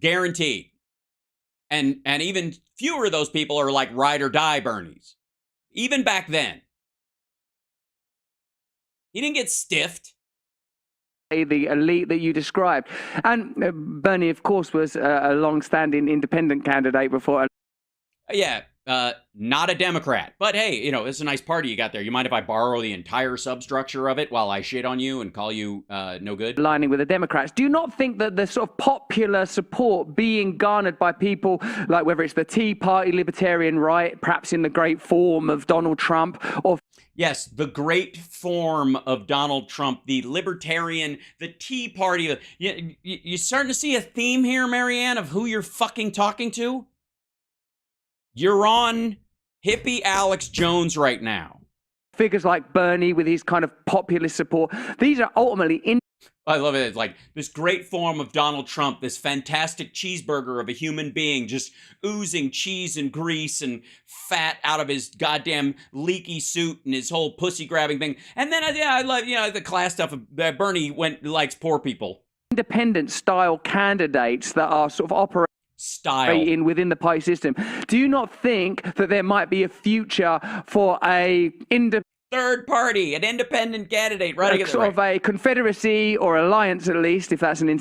Guaranteed. And even fewer of those people are like ride or die Bernies. Even back then. He didn't get stiffed. The elite that you described. And Bernie, of course, was a long-standing independent candidate before. Yeah, not a Democrat. But hey, it's a nice party you got there. You mind if I borrow the entire substructure of it while I shit on you and call you no good? Aligning with the Democrats. Do you not think that the sort of popular support being garnered by people like whether it's the Tea Party, Libertarian right, perhaps in the great form of Donald Trump, or yes, the great form of Donald Trump, the Libertarian, the Tea Party. You starting to see a theme here, Marianne, of who you're fucking talking to? You're on hippie Alex Jones right now. Figures like Bernie with his kind of populist support. These are ultimately I love it. It's like this great form of Donald Trump, this fantastic cheeseburger of a human being just oozing cheese and grease and fat out of his goddamn leaky suit and his whole pussy grabbing thing. And then I love, the class stuff of Bernie likes poor people. Independent style candidates that are sort of operating within the party system. Do you not think that there might be a future for third party, an independent candidate, right? Sort of a confederacy or alliance, at least, if that's an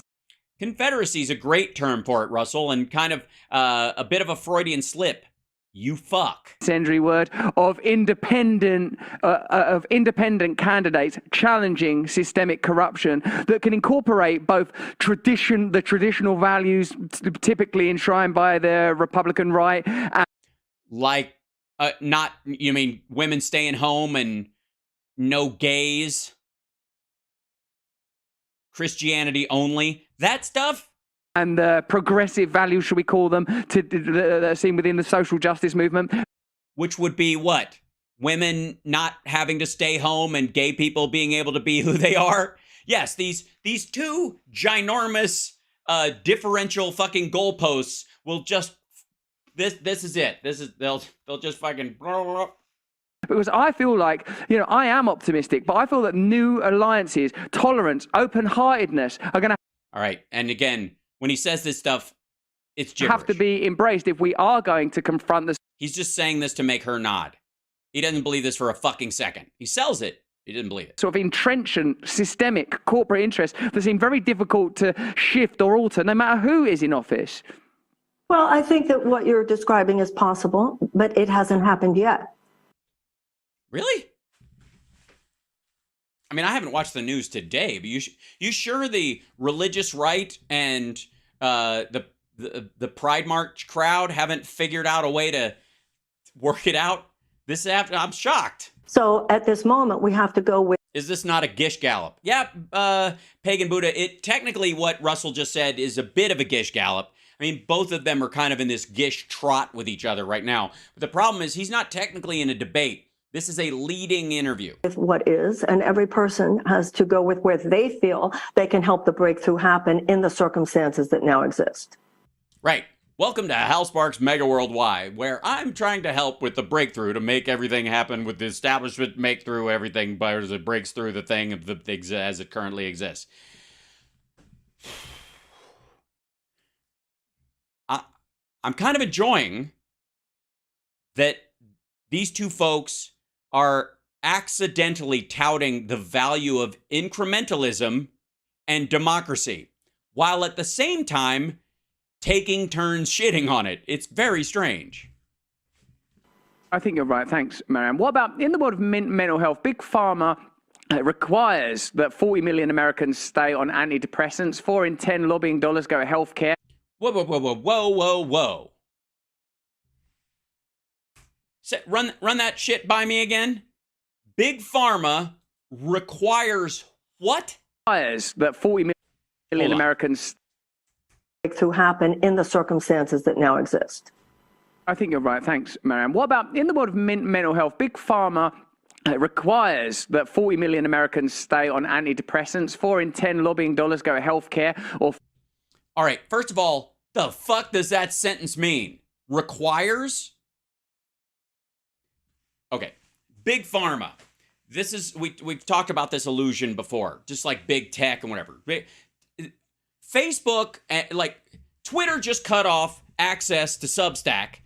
confederacy is a great term for it, Russell, and kind of a bit of a Freudian slip. You fuck. Incendiary word of independent candidates challenging systemic corruption that can incorporate both the traditional values typically enshrined by the Republican right, like you mean women staying home and no gays, Christianity only, that stuff. And the progressive values, should we call them, that are seen within the social justice movement. Which would be what? Women not having to stay home and gay people being able to be who they are? Yes, these two ginormous differential fucking goalposts will just... This is it. They'll just fucking... Because I feel like, I am optimistic, but I feel that new alliances, tolerance, open-heartedness are going to... All right, and again... When he says this stuff, it's gibberish. Have to be embraced if we are going to confront this. He's just saying this to make her nod. He doesn't believe this for a fucking second. He sells it. He didn't believe it. Sort of entrenchant, systemic corporate interests that seem very difficult to shift or alter, no matter who is in office. Well, I think that what you're describing is possible, but it hasn't happened yet. Really? I mean, I haven't watched the news today, but you sure the religious right and the Pride March crowd haven't figured out a way to work it out? I'm shocked. So at this moment, we have to go with... Is this not a Gish Gallop? Yeah, Pagan Buddha, technically what Russell just said is a bit of a Gish Gallop. I mean, both of them are kind of in this Gish trot with each other right now. But the problem is he's not technically in a debate. This is a leading interview. With what is, and every person has to go with where they feel they can help the breakthrough happen in the circumstances that now exist. Right. Welcome to Hal Sparks Megaworldwide, where I'm trying to help with the breakthrough to make everything happen with the establishment, make through everything as it breaks through the thing as it currently exists. I'm kind of enjoying that these two folks are accidentally touting the value of incrementalism and democracy, while at the same time taking turns shitting on it. It's very strange. I think you're right. Thanks, Marianne. What about in the world of mental health? Big Pharma requires that 40 million Americans stay on antidepressants. 4 in 10 lobbying dollars go to healthcare. Whoa, whoa, whoa, whoa, whoa, whoa, whoa. Run that shit by me again. Big Pharma requires what? Requires that 40 million Americans breakthrough happen in the circumstances that now exist. I think you're right. Thanks, Marianne. What about in the world of mental health? Big Pharma requires that 40 million Americans stay on antidepressants. 4 in 10 lobbying dollars go to healthcare. All right. First of all, the fuck does that sentence mean? Requires? Okay. Big Pharma. This is we've talked about this illusion before, just like big tech and whatever. Facebook, like Twitter, just cut off access to Substack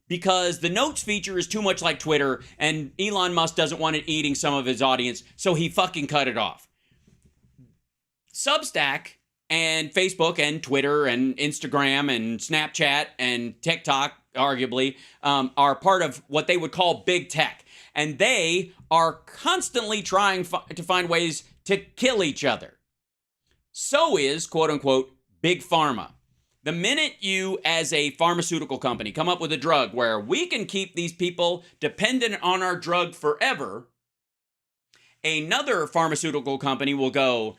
because the notes feature is too much like Twitter, and Elon Musk doesn't want it eating some of his audience, so he fucking cut it off. Substack and Facebook and Twitter and Instagram and Snapchat and TikTok arguably, are part of what they would call big tech. And they are constantly trying to find ways to kill each other. So is, quote unquote, big pharma. The minute you, as a pharmaceutical company, come up with a drug where we can keep these people dependent on our drug forever, another pharmaceutical company will go,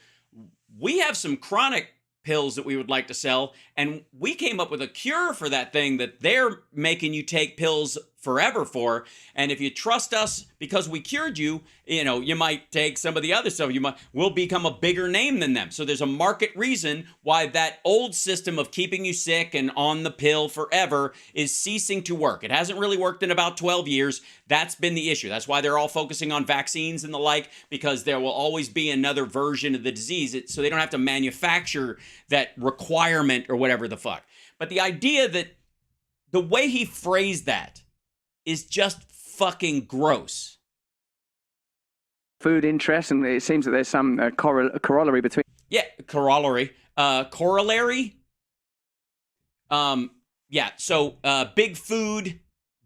we have some chronic pills that we would like to sell, and we came up with a cure for that thing that they're making you take pills forever for. And if you trust us because we cured you, you might take some of the other stuff. We'll become a bigger name than them. So there's a market reason why that old system of keeping you sick and on the pill forever is ceasing to work. It hasn't really worked in about 12 years. That's been the issue. That's why they're all focusing on vaccines and the like, because there will always be another version of the disease. So they don't have to manufacture that requirement or whatever the fuck. But the idea that the way he phrased that is just fucking gross. Food interests, and it seems that there's some corollary between. Yeah, corollary. Corollary? Yeah, so big food,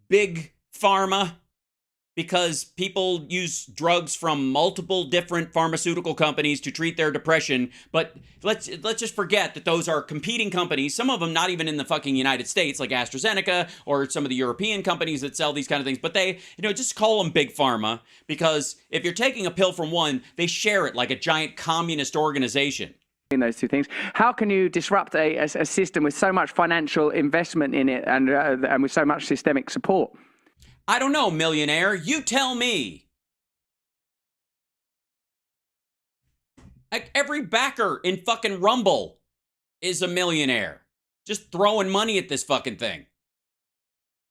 big pharma, because people use drugs from multiple different pharmaceutical companies to treat their depression. But let's just forget that those are competing companies, some of them not even in the fucking United States, like AstraZeneca or some of the European companies that sell these kind of things. But they, just call them big pharma, because if you're taking a pill from one, they share it like a giant communist organization. In those two things, how can you disrupt a system with so much financial investment in it and with so much systemic support? I don't know, millionaire. You tell me. Like, every backer in fucking Rumble is a millionaire. Just throwing money at this fucking thing.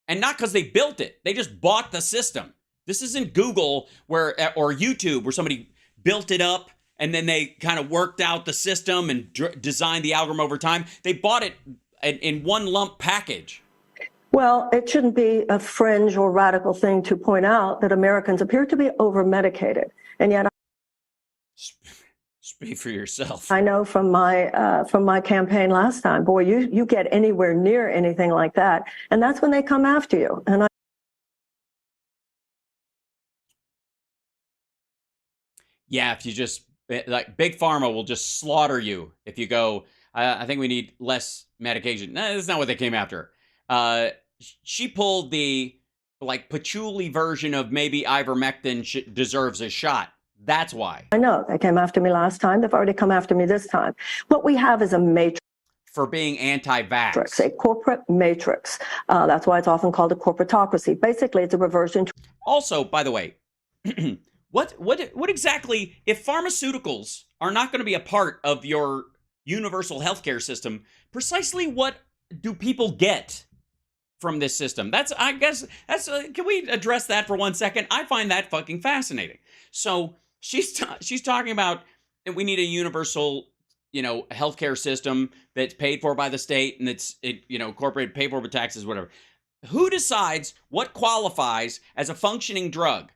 And not because they built it. They just bought the system. This isn't Google or YouTube where somebody built it up and then they kind of worked out the system and designed the algorithm over time. They bought it in one lump package. Well, it shouldn't be a fringe or radical thing to point out that Americans appear to be over-medicated. And yet, speak for yourself. I know from my campaign last time, boy, you get anywhere near anything like that, and that's when they come after you. And yeah, if you just, like, big pharma will just slaughter you if you go, I think we need less medication. No, that's not what they came after. She pulled the, like, patchouli version of maybe ivermectin deserves a shot. That's why. I know they came after me last time. They've already come after me this time. What we have is a matrix. For being anti-vax. A corporate matrix. That's why it's often called a corporatocracy. Basically, it's a reversion to. Also, by the way, what exactly, if pharmaceuticals are not going to be a part of your universal healthcare system, precisely what do people get from this system? I guess can we address that for 1 second? I find that fucking fascinating. So she's talking about that we need a universal, healthcare system that's paid for by the state and it's corporate, paid for by taxes, whatever. Who decides what qualifies as a functioning drug?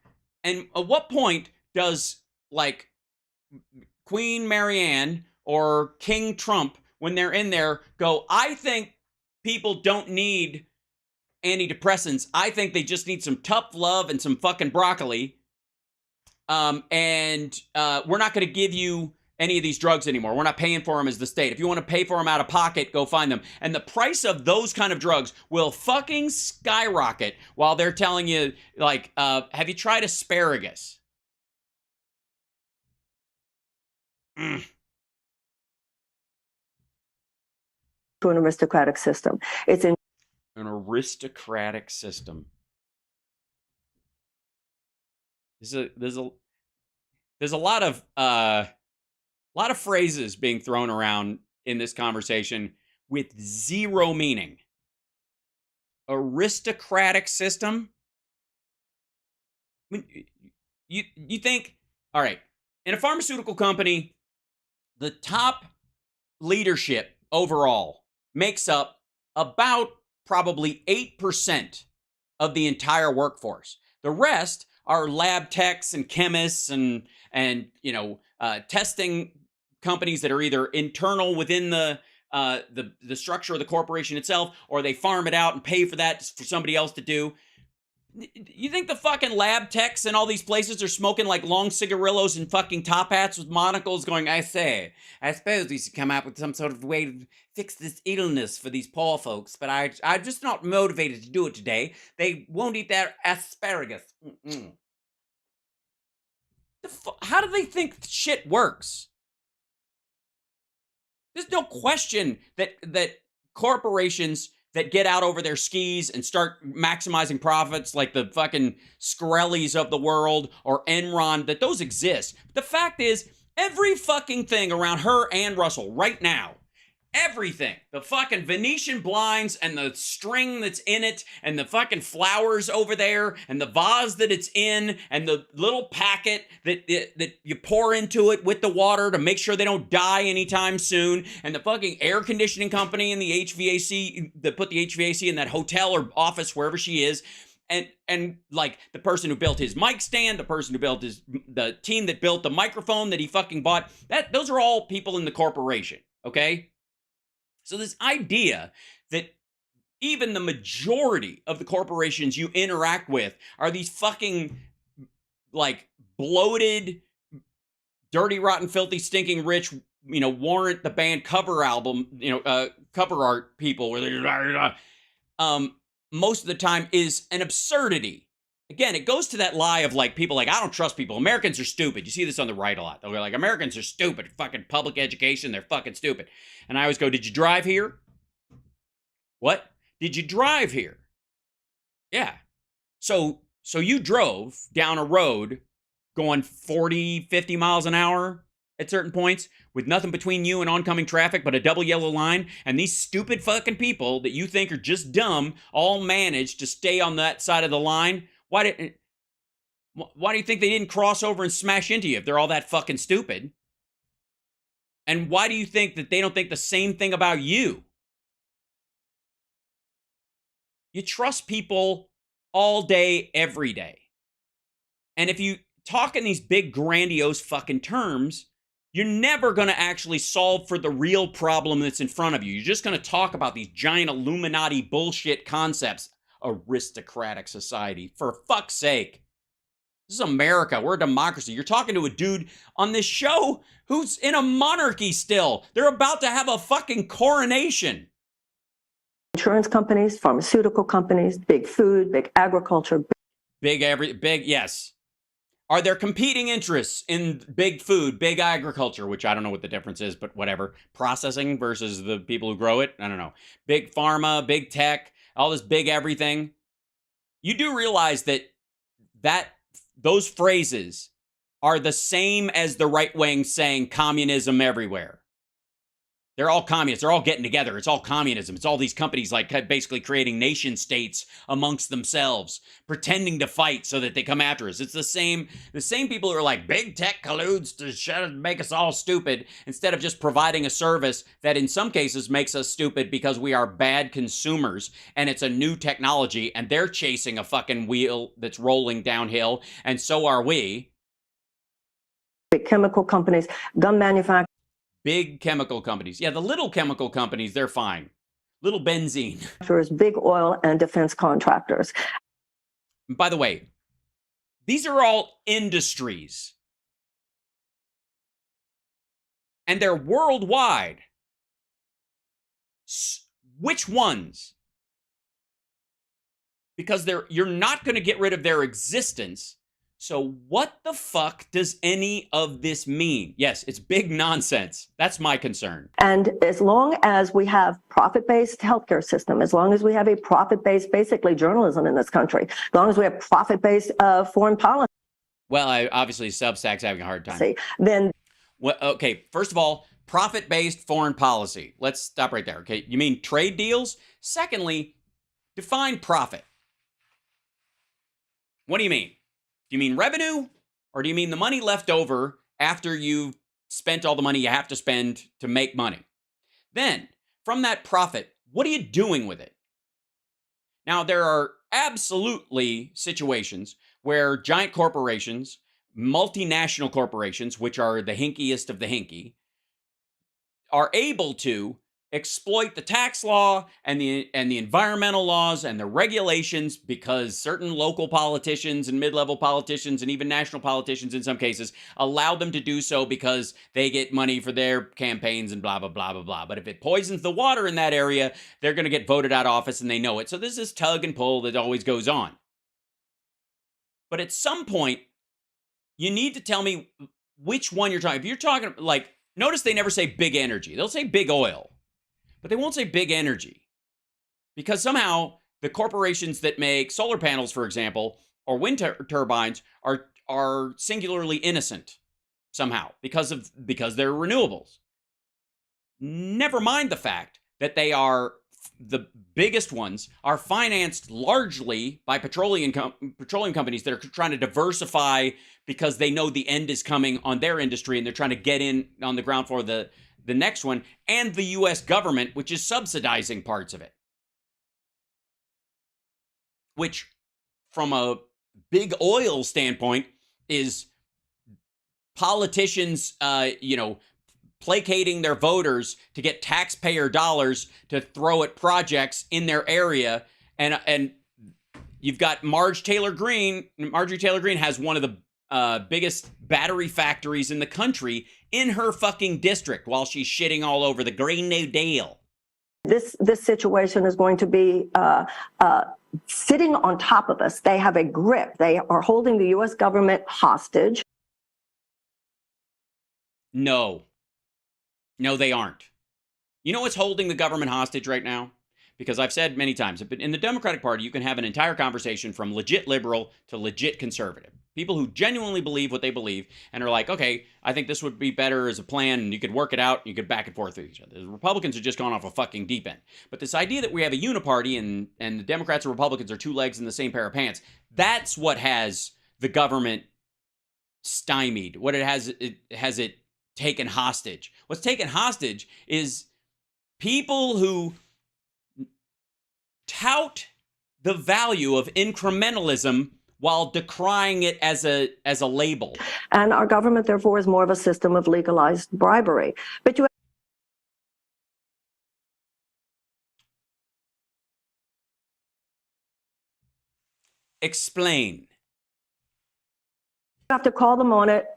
And at what point does, like, Queen Marianne or King Trump, when they're in there, go, I think people don't need antidepressants. I think they just need some tough love and some fucking broccoli. And we're not going to give you any of these drugs anymore. We're not paying for them as the state. If you want to pay for them out of pocket, go find them. And the price of those kind of drugs will fucking skyrocket while they're telling you, like, have you tried asparagus? To an aristocratic system. It's in an aristocratic system. There's a lot of phrases being thrown around in this conversation with zero meaning. Aristocratic system. I mean, you think, all right, in a pharmaceutical company, the top leadership overall makes up about probably 8% of the entire workforce. The rest are lab techs and chemists and testing companies that are either internal within the the structure of the corporation itself, or they farm it out and pay for that for somebody else to do. You think the fucking lab techs in all these places are smoking like long cigarillos and fucking top hats with monocles going, I suppose we should come up with some sort of way to fix this illness for these poor folks, but I'm just not motivated to do it today. They won't eat their asparagus. How do they think shit works? There's no question that corporations that get out over their skis and start maximizing profits like the fucking Skrellies of the world or Enron, that those exist. The fact is, every fucking thing around her and Russell right now, everything, the fucking Venetian blinds and the string that's in it and the fucking flowers over there and the vase that it's in and the little packet that you pour into it with the water to make sure they don't die anytime soon, and the fucking air conditioning company and the HVAC that put the HVAC in that hotel or office wherever she is, and like the person who built his mic stand, the person who built the team that built the microphone that he fucking bought, those are all people in the corporation, okay? So this idea that even the majority of the corporations you interact with are these fucking, like, bloated, dirty, rotten, filthy, stinking, rich, Warrant the Band cover album, cover art people, where they're, most of the time is an absurdity. Again, it goes to that lie of, like, people like, I don't trust people. Americans are stupid. You see this on the right a lot. They're like, Americans are stupid. Fucking public education, they're fucking stupid. And I always go, did you drive here? What? Did you drive here? Yeah. So you drove down a road going 40, 50 miles an hour at certain points with nothing between you and oncoming traffic but a double yellow line, and these stupid fucking people that you think are just dumb all managed to stay on that side of the line. Why do you think they didn't cross over and smash into you if they're all that fucking stupid? And why do you think that they don't think the same thing about you? You trust people all day, every day. And if you talk in these big, grandiose fucking terms, you're never going to actually solve for the real problem that's in front of you. You're just going to talk about these giant Illuminati bullshit concepts. Aristocratic society. For fuck's sake. This is America. We're a democracy. You're talking to a dude on this show who's in a monarchy still. They're about to have a fucking coronation. Insurance companies, pharmaceutical companies, big food, big agriculture. Big, yes. Are there competing interests in big food, big agriculture, which I don't know what the difference is, but whatever. Processing versus the people who grow it? I don't know. Big pharma, big tech, all this big everything. You do realize that those phrases are the same as the right wing saying communism everywhere. They're all communists. They're all getting together. It's all communism. It's all these companies like basically creating nation states amongst themselves, pretending to fight so that they come after us. It's the same people who are like, big tech colludes to make us all stupid, instead of just providing a service that in some cases makes us stupid because we are bad consumers and it's a new technology and they're chasing a fucking wheel that's rolling downhill, and so are we. Big chemical companies, gun manufacturers. Big chemical companies. Yeah, the little chemical companies, they're fine. Little benzene. Big oil and defense contractors. By the way, these are all industries. And they're worldwide. Which ones? Because you're not going to get rid of their existence. So what the fuck does any of this mean? Yes, it's big nonsense. That's my concern. And as long as we have profit-based healthcare system, as long as we have a profit-based, basically journalism in this country, as long as we have profit-based foreign policy. Well, obviously Substack's having a hard time. Then. Well, okay, first of all, profit-based foreign policy. Let's stop right there, okay? You mean trade deals? Secondly, define profit. What do you mean? Do you mean revenue, or do you mean the money left over after you've spent all the money you have to spend to make money? Then, from that profit, what are you doing with it? Now, there are absolutely situations where giant corporations, multinational corporations, which are the hinkiest of the hinky, are able to exploit the tax law and the environmental laws and the regulations because certain local politicians and mid-level politicians and even national politicians in some cases allow them to do so because they get money for their campaigns and blah, blah, blah, blah, blah. But if it poisons the water in that area, they're going to get voted out of office and they know it. So there's this tug and pull that always goes on. But at some point, you need to tell me which one you're talking. If you're talking, like, notice they never say big energy. They'll say big oil. But they won't say big energy because somehow the corporations that make solar panels, for example, or wind turbines are singularly innocent somehow because they're renewables. Never mind the fact that they are the biggest ones are financed largely by petroleum companies that are trying to diversify because they know the end is coming on their industry and they're trying to get in on the ground floor of the next one, and the U.S. government, which is subsidizing parts of it. Which, from a big oil standpoint, is politicians, placating their voters to get taxpayer dollars to throw at projects in their area. And you've got Marjorie Taylor Greene has one of the biggest battery factories in the country in her fucking district while she's shitting all over the Green New Deal. This situation is going to be sitting on top of us. They have a grip. They are holding the U.S. government hostage. No, they aren't. You know what's holding the government hostage right now? Because I've said many times, in the Democratic Party, you can have an entire conversation from legit liberal to legit conservative. People who genuinely believe what they believe and are like, okay, I think this would be better as a plan, and you could work it out, and you could back and forth with each other. The Republicans have just gone off a fucking deep end. But this idea that we have a uniparty and the Democrats and Republicans are two legs in the same pair of pants, that's what has the government stymied. What it has it taken hostage. What's taken hostage is people who tout the value of incrementalism while decrying it as a label. And our government, therefore, is more of a system of legalized bribery. But you Explain. have to call them on it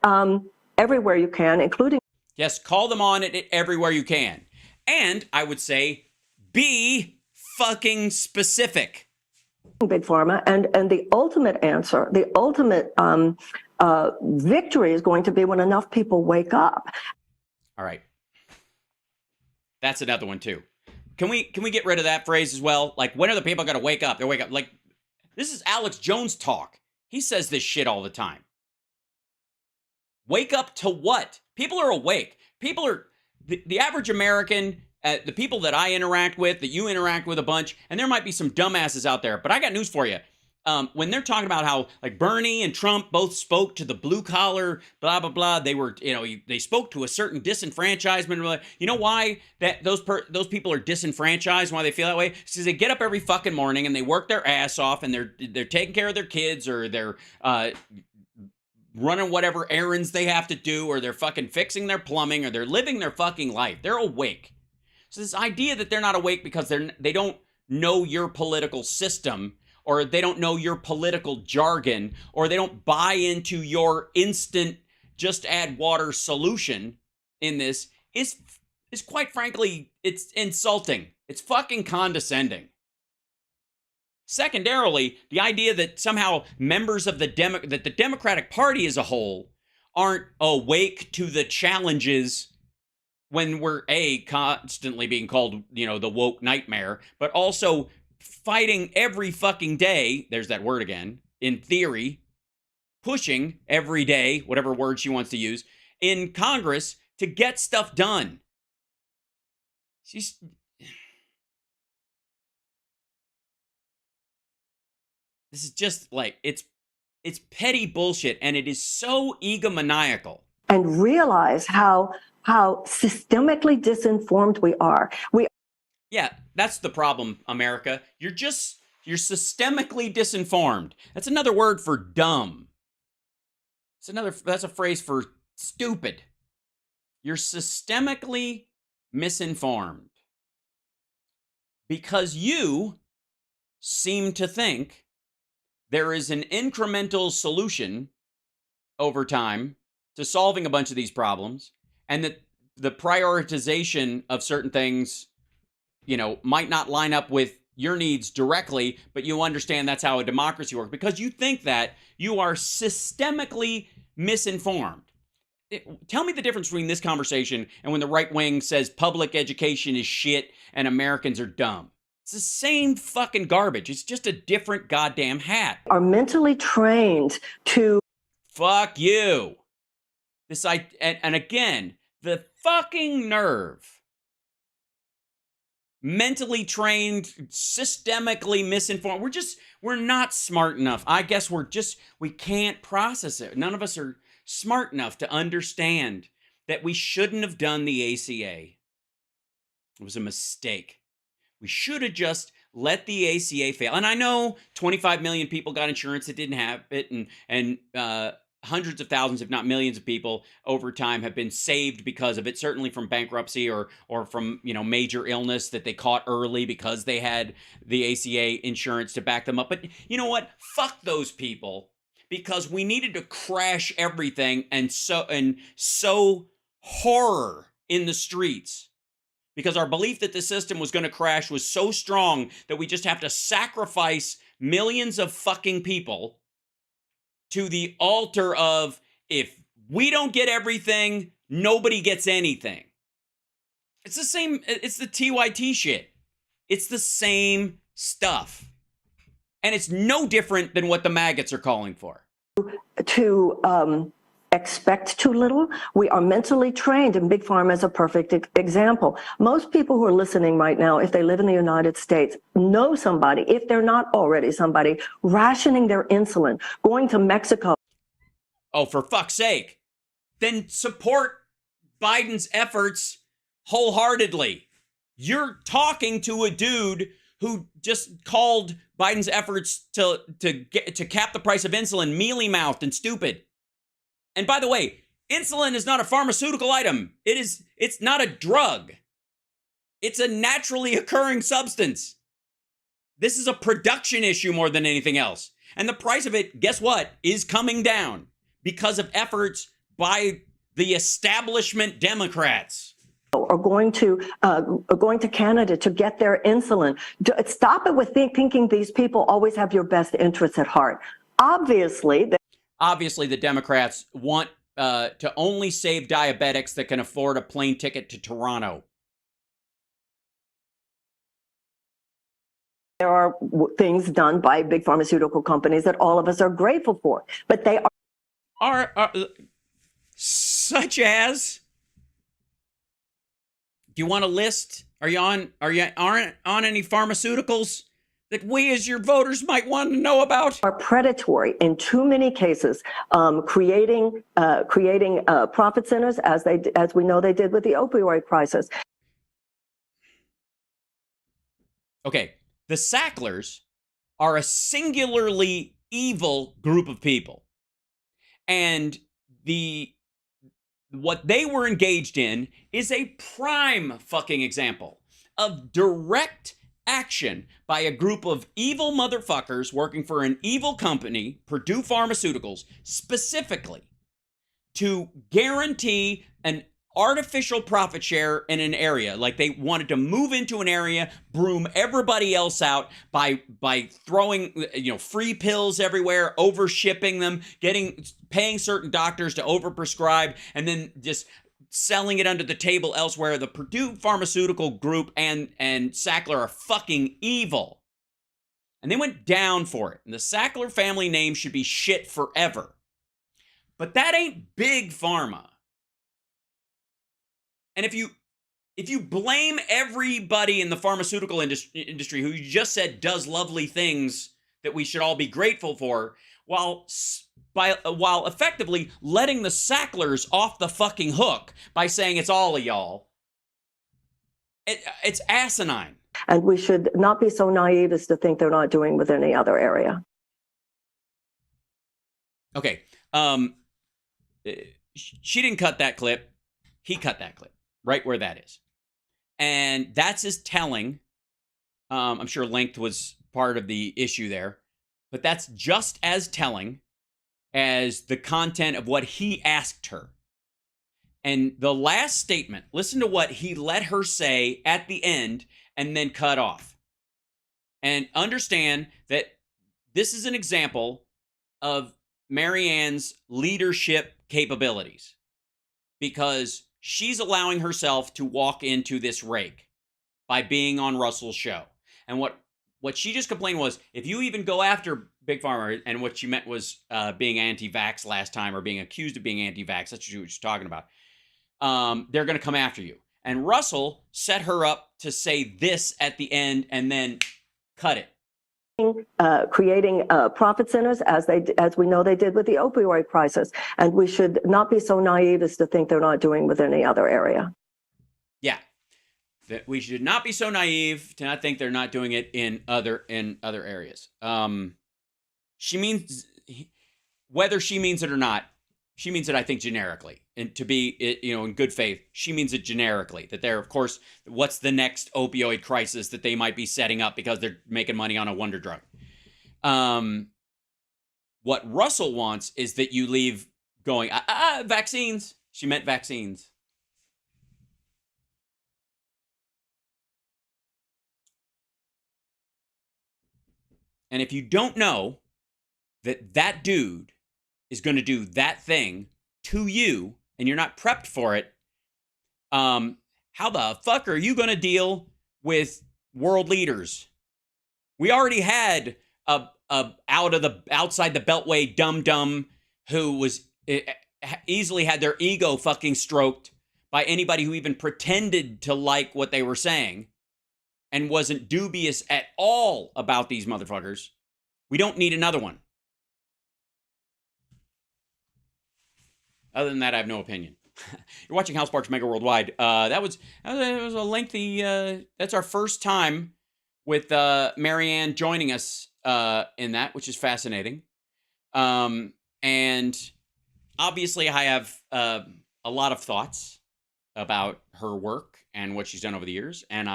everywhere you can, including... Yes, call them on it everywhere you can. And I would say, be fucking specific. Big Pharma, and the ultimate answer, the ultimate victory is going to be when enough people wake up. All right. That's another one too. Can we get rid of that phrase as well? Like, when are the people going to wake up? They wake up. Like, this is Alex Jones talk. He says this shit all the time. Wake up to what? People are awake. People are, the average American, the people that I interact with, that you interact with a bunch, and there might be some dumbasses out there, but I got news for you. When they're talking about how, like, Bernie and Trump both spoke to the blue collar, blah, blah, blah, they were, they spoke to a certain disenfranchisement. You know why that those people are disenfranchised, why they feel that way? It's because they get up every fucking morning and they work their ass off and they're taking care of their kids, or they're running whatever errands they have to do, or they're fucking fixing their plumbing, or they're living their fucking life. They're awake. So this idea that they're not awake because they don't know your political system, or they don't know your political jargon, or they don't buy into your instant just add water solution in this is quite frankly, it's insulting. It's fucking condescending. Secondarily, the idea that somehow members of the Democratic Party as a whole aren't awake to the challenges when we're constantly being called, the woke nightmare, but also fighting every fucking day, there's that word again, in theory, pushing every day, whatever word she wants to use, in Congress to get stuff done. This is just like, it's petty bullshit, and it is so egomaniacal. And realize how systemically disinformed we are. Yeah, that's the problem, America. You're systemically disinformed. That's another word for dumb. That's a phrase for stupid. You're systemically misinformed. because you seem to think there is an incremental solution over time to solving a bunch of these problems, and that the prioritization of certain things, might not line up with your needs directly, but you understand that's how a democracy works. Because you think that, you are systemically misinformed. Tell me the difference between this conversation and when the right wing says public education is shit and Americans are dumb. It's the same fucking garbage. It's just a different goddamn hat. Are mentally trained to... Fuck you. And again, the fucking nerve. Mentally trained, systemically misinformed. We're not smart enough. I guess we can't process it. None of us are smart enough to understand that we shouldn't have done the ACA. It was a mistake. We should have just let the ACA fail. And I know 25 million people got insurance that didn't have it, and hundreds of thousands, if not millions of people over time have been saved because of it, certainly from bankruptcy or from, major illness that they caught early because they had the ACA insurance to back them up. But you know what? Fuck those people, because we needed to crash everything and sow horror in the streets. Because our belief that the system was going to crash was so strong that we just have to sacrifice millions of fucking people to the altar of, if we don't get everything, nobody gets anything. It's the same, it's the TYT shit. It's the same stuff. And it's no different than what the maggots are calling for. To expect too little. We are mentally trained, and Big Pharma is a perfect example. Most people who are listening right now, if they live in the United States, know somebody, if they're not already somebody, rationing their insulin, going to Mexico. Oh, for fuck's sake. Then support Biden's efforts wholeheartedly. You're talking to a dude who just called Biden's efforts to cap the price of insulin mealy-mouthed and stupid. And by the way, insulin is not a pharmaceutical item. It's not a drug. It's a naturally occurring substance. This is a production issue more than anything else. And the price of it, guess what, is coming down because of efforts by the establishment Democrats. Are going to Canada to get their insulin. Stop it with thinking these people always have your best interests at heart. Obviously, the Democrats want to only save diabetics that can afford a plane ticket to Toronto. There are things done by big pharmaceutical companies that all of us are grateful for, but they are such as. Do you want a list? Are you on any pharmaceuticals that we as your voters might want to know about? Are predatory in too many cases, creating profit centers as we know they did with the opioid crisis. Okay, the Sacklers are a singularly evil group of people, and what they were engaged in is a prime fucking example of direct action by a group of evil motherfuckers working for an evil company, Purdue Pharmaceuticals, specifically to guarantee an artificial profit share in an area. Like, they wanted to move into an area, broom everybody else out by throwing free pills everywhere, over shipping them, paying certain doctors to overprescribe, and then just selling it under the table elsewhere. The Purdue Pharmaceutical Group and Sackler are fucking evil. And they went down for it. And the Sackler family name should be shit forever. But that ain't big pharma. And if you blame everybody in the pharmaceutical industry who you just said does lovely things that we should all be grateful for, while effectively letting the Sacklers off the fucking hook by saying it's all of y'all, it's asinine. And we should not be so naive as to think they're not doing with any other area. Okay. She didn't cut that clip. He cut that clip. Right where that is. And that's as telling I'm sure length was part of the issue there, but that's just as telling as the content of what he asked her. And the last statement, listen to what he let her say at the end and then cut off. And understand that this is an example of Marianne's leadership capabilities, because she's allowing herself to walk into this rake by being on Russell's show. And what she just complained was, if you even go after Big Pharma, and what she meant was being anti-vax last time, or being accused of being anti-vax, that's what she was talking about, they're going to come after you. And Russell set her up to say this at the end and then cut it. Creating profit centers, as we know they did with the opioid crisis, and we should not be so naive as to think they're not doing with any other area. Yeah, that we should not be so naive to not think they're not doing it in other areas. She means, whether she means it or not, she means it, I think, generically, and to be, in good faith, she means it generically, that they're, of course, what's the next opioid crisis that they might be setting up because they're making money on a wonder drug. What Russell wants is that you leave going, vaccines. She meant vaccines. And if you don't know that dude is going to do that thing to you, and you're not prepped for it, how the fuck are you going to deal with world leaders? We already had a outside the beltway dum-dum who was easily had their ego fucking stroked by anybody who even pretended to like what they were saying and wasn't dubious at all about these motherfuckers. We don't need another one. Other than that, I have no opinion. You're watching House Sparks Mega Worldwide. That was a lengthy. That's our first time with Marianne joining us in that, which is fascinating. And obviously, I have a lot of thoughts about her work and what she's done over the years. And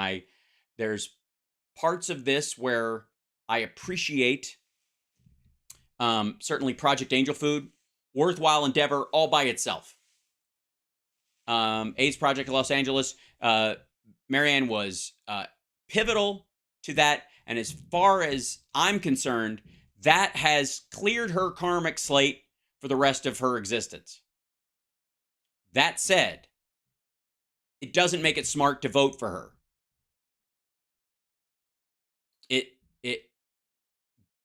there's parts of this where I appreciate certainly Project Angel Food. Worthwhile endeavor all by itself. AIDS Project Los Angeles. Marianne was pivotal to that. And as far as I'm concerned, that has cleared her karmic slate for the rest of her existence. That said, it doesn't make it smart to vote for her.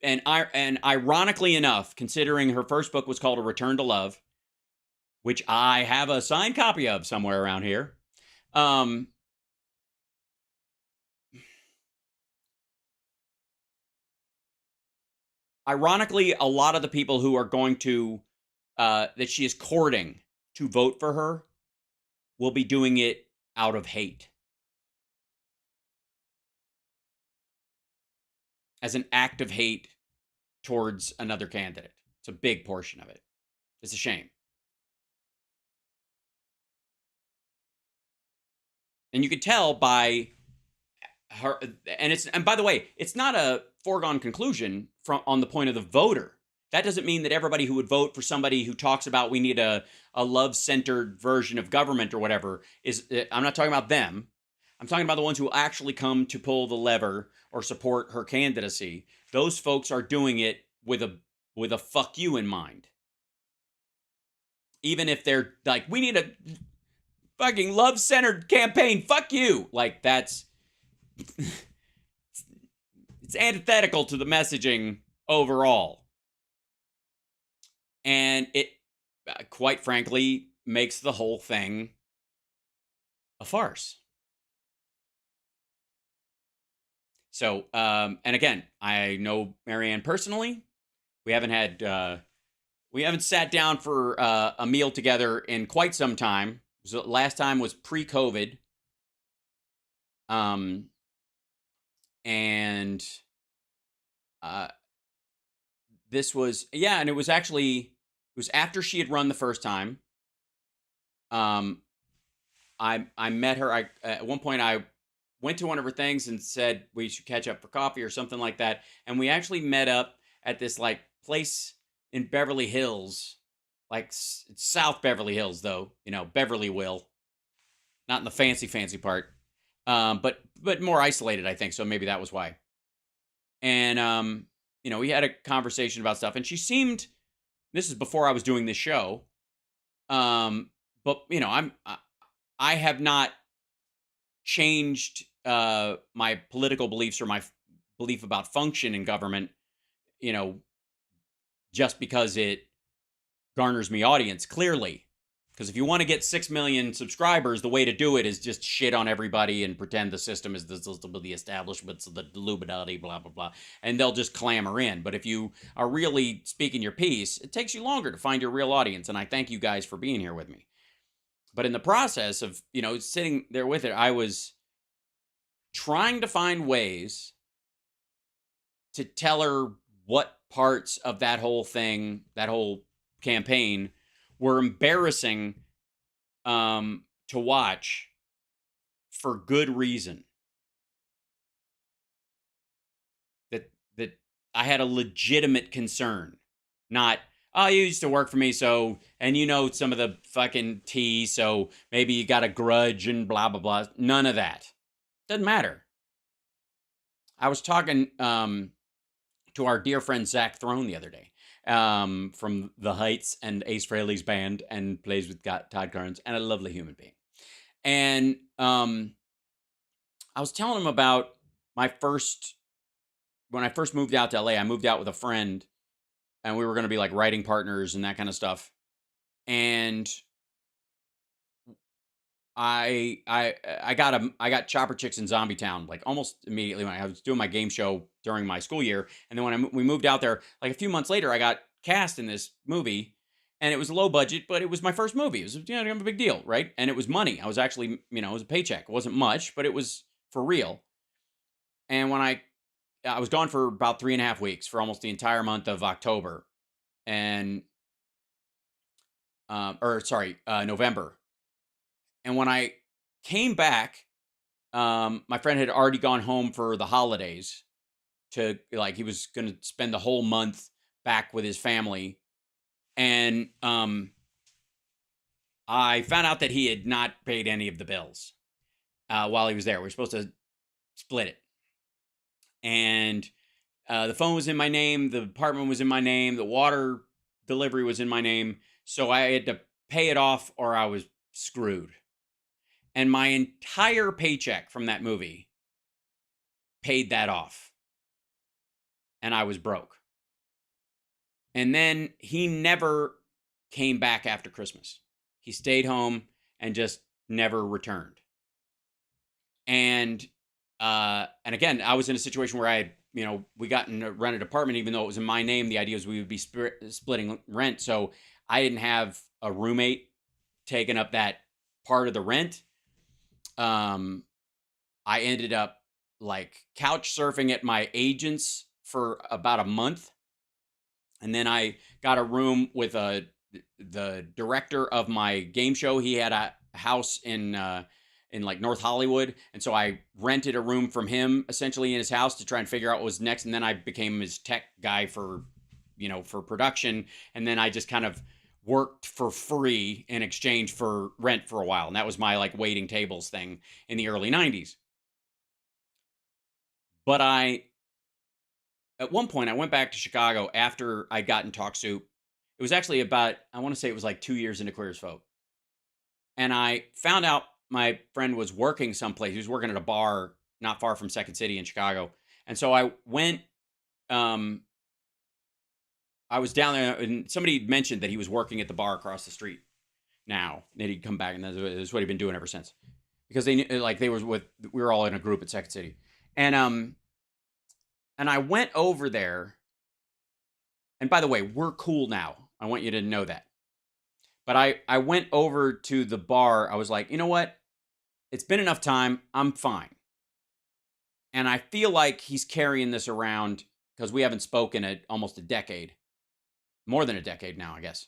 And ironically enough, considering her first book was called A Return to Love, which I have a signed copy of somewhere around here, ironically, a lot of the people who are going to, that she is courting to vote for her, will be doing it out of hate. As an act of hate towards another candidate. It's a big portion of it. It's a shame. And you could tell by her, and by the way, it's not a foregone conclusion on the point of the voter. That doesn't mean that everybody who would vote for somebody who talks about we need a love-centered version of government or whatever I'm not talking about them. I'm talking about the ones who actually come to pull the lever or support her candidacy. Those folks are doing it with a fuck you in mind. Even if they're like, we need a fucking love-centered campaign. Fuck you. Like, that's it's antithetical to the messaging overall. And it, quite frankly, makes the whole thing a farce. So, and again, I know Marianne personally. We haven't sat down for a meal together in quite some time. So last time was pre-COVID. And this was, and it was after she had run the first time. I met her. At one point, I went to one of her things and said we should catch up for coffee or something like that. And we actually met up at this like place in Beverly Hills, like it's South Beverly Hills, though, Beverlyville, not in the fancy part, but more isolated, I think. So maybe that was why. And we had a conversation about stuff, and she seemed. This is before I was doing this show, but I have not changed my political beliefs or my belief about function in government, just because it garners me audience, clearly. Because if you want to get 6 million subscribers, the way to do it is just shit on everybody and pretend the system is the establishments of the Illuminati, blah, blah, blah. And they'll just clamor in. But if you are really speaking your piece, it takes you longer to find your real audience. And I thank you guys for being here with me. But in the process of, sitting there with it, I was trying to find ways to tell her what parts of that whole thing, that whole campaign, were embarrassing to watch for good reason. That I had a legitimate concern, not, oh, you used to work for me, so, and some of the fucking tea, so maybe you got a grudge and blah, blah, blah. None of that. Doesn't matter. I was talking to our dear friend Zach Throne the other day. From The Heights and Ace Frehley's band, and plays with Todd Carnes, and a lovely human being. And I was telling him about when I first moved out to LA. I moved out with a friend, and we were going to be like writing partners and that kind of stuff. And I got Chopper Chicks in Zombie Town like almost immediately when I was doing my game show during my school year. And then when we moved out there, like a few months later, I got cast in this movie, and it was low budget, but it was my first movie. It was a big deal, right? And it was money. I was actually, it was a paycheck. It wasn't much, but it was for real. And when I was gone for about 3.5 weeks, for almost the entire month of October, and November. And when I came back, my friend had already gone home for the holidays he was going to spend the whole month back with his family. And I found out that he had not paid any of the bills while he was there. We were supposed to split it. And the phone was in my name. The apartment was in my name. The water delivery was in my name. So I had to pay it off or I was screwed. And my entire paycheck from that movie paid that off. And I was broke. And then he never came back after Christmas. He stayed home and just never returned. And again, I was in a situation where I had, we got in a rented apartment, even though it was in my name. The idea was we would be splitting rent. So I didn't have a roommate taking up that part of the rent. I ended up like couch surfing at my agent's for about a month. And then I got a room with the director of my game show. He had a house in like North Hollywood. And so I rented a room from him essentially in his house to try and figure out what was next. And then I became his tech guy for production. And then I just kind of worked for free in exchange for rent for a while. And that was my like waiting tables thing in the early 90s. But at one point I went back to Chicago after I got in Talk Soup. It was actually about, I want to say it was like 2 years into Queer as Folk. And I found out my friend was working someplace. He was working at a bar not far from Second City in Chicago. And so I went, I was down there and somebody mentioned that he was working at the bar across the street now. And he'd come back and that's what he'd been doing ever since. Because they knew, like we were all in a group at Second City. And I went over there. And by the way, we're cool now. I want you to know that. But I went over to the bar. I was like, you know what? It's been enough time. I'm fine. And I feel like he's carrying this around because we haven't spoken in almost a decade. More than a decade now, I guess.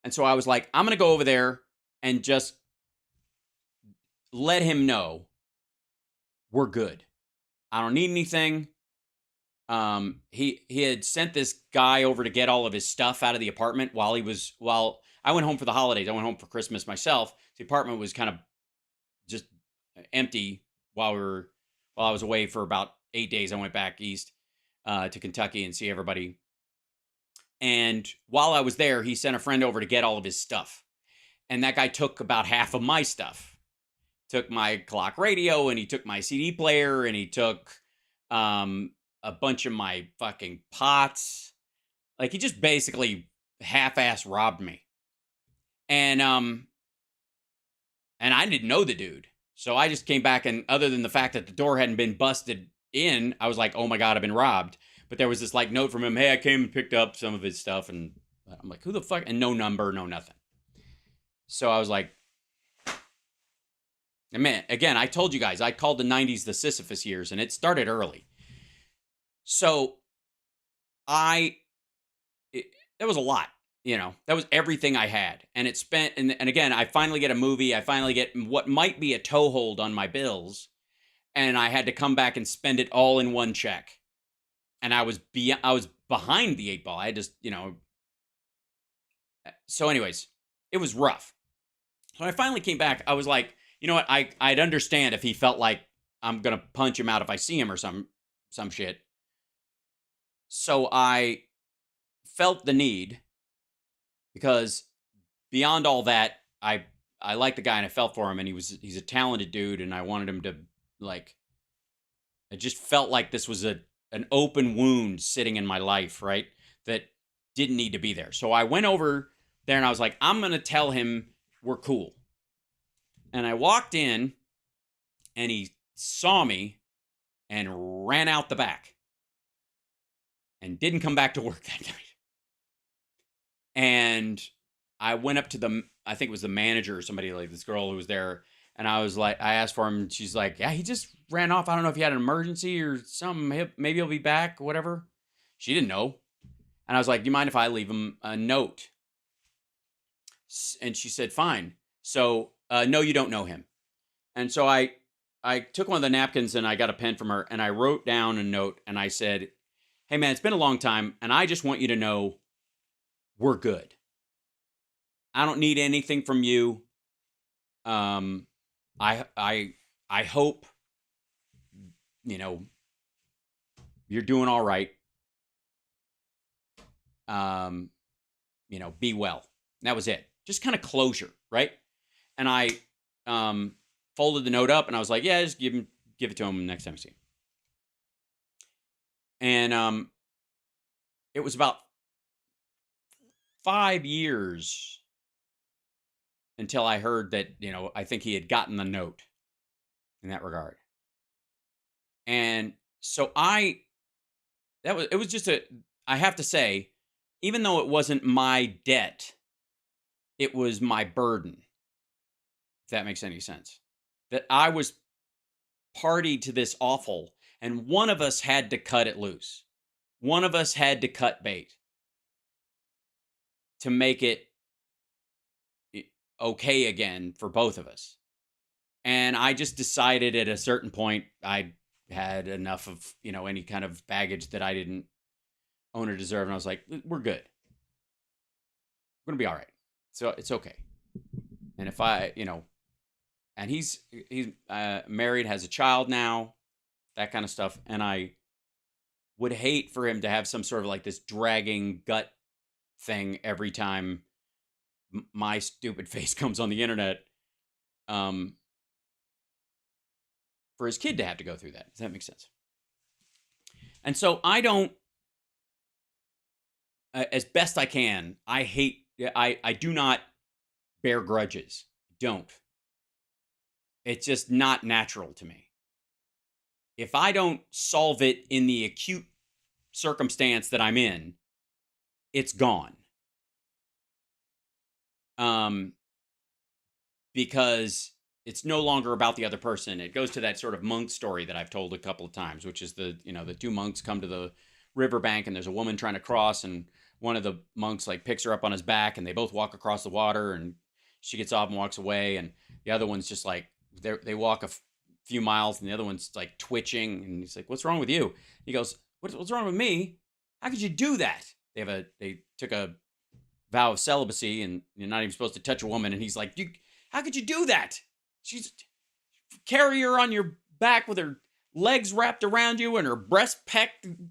And so I was like, I'm going to go over there and just let him know we're good. I don't need anything. He had sent this guy over to get all of his stuff out of the apartment while I went home for the holidays. I went home for Christmas myself. The apartment was kind of just empty while I was away for about 8 days. I went back east to Kentucky and see everybody. And while I was there, he sent a friend over to get all of his stuff. And that guy took about half of my stuff. Took my clock radio, and he took my CD player, and he took a bunch of my fucking pots. Like, he just basically half-ass robbed me. And I didn't know the dude. So I just came back, and other than the fact that the door hadn't been busted in, I was like, oh my God, I've been robbed. But there was this like note from him, hey, I came and picked up some of his stuff. And I'm like, who the fuck? And no number, no nothing. So I was like, and man, again, I told you guys, I called the 90s the Sisyphus years, and it started early. So that was a lot, that was everything I had. And it spent, and again, I finally get a movie. I finally get what might be a toehold on my bills. And I had to come back and spend it all in one check. And I was behind the 8 ball. I just, so anyways, it was rough. So when I finally came back, I was like, you know what? I'd understand if he felt like I'm going to punch him out if I see him or some shit. So I felt the need, because beyond all that, I liked the guy and I felt for him, and he's a talented dude, and I wanted him to, like, I just felt like this was an open wound sitting in my life, right? That didn't need to be there. So I went over there and I was like, I'm going to tell him we're cool. And I walked in, and he saw me and ran out the back and didn't come back to work that night. And I went up to I think it was the manager or somebody, like this girl who was there. And I was like, I asked for him, and she's like, yeah, he just ran off. I don't know if he had an emergency or something. Maybe he'll be back, whatever. She didn't know. And I was like, do you mind if I leave him a note? And she said, fine. So, no, you don't know him. And so I took one of the napkins, and I got a pen from her, and I wrote down a note, and I said, hey man, it's been a long time, and I just want you to know we're good. I don't need anything from you. I hope, you're doing all right. Be well. And that was it. Just kind of closure, right? And I folded the note up, and I was like, yeah, just give it to him next time I see him. And it was about 5 years until I heard that, I think he had gotten the note in that regard. And so I have to say, even though it wasn't my debt, it was my burden, if that makes any sense. That I was party to this awful, and one of us had to cut it loose. One of us had to cut bait to make it okay again for both of us. And I just decided at a certain point I had enough of, any kind of baggage that I didn't own or deserve. And I was like, we're good. We're going to be all right. So it's okay. And if and he's married, has a child now, that kind of stuff. And I would hate for him to have some sort of like this dragging gut thing every time my stupid face comes on the internet, for his kid to have to go through that. Does that make sense? And so I don't, as best I can, I do not bear grudges. Don't. It's just not natural to me. If I don't solve it in the acute circumstance that I'm in, it's gone. Because it's no longer about the other person. It goes to that sort of monk story that I've told a couple of times, which is the two monks come to the riverbank, and there's a woman trying to cross, and one of the monks like picks her up on his back, and they both walk across the water, and she gets off and walks away, and the other one's just like, they walk few miles, and the other one's like twitching. And he's like, "What's wrong with you?" He goes, "What's wrong with me? How could you do that?" They took a vow of celibacy, and you're not even supposed to touch a woman. And he's like, "How could you do that? She's carry her on your back with her legs wrapped around you and her breast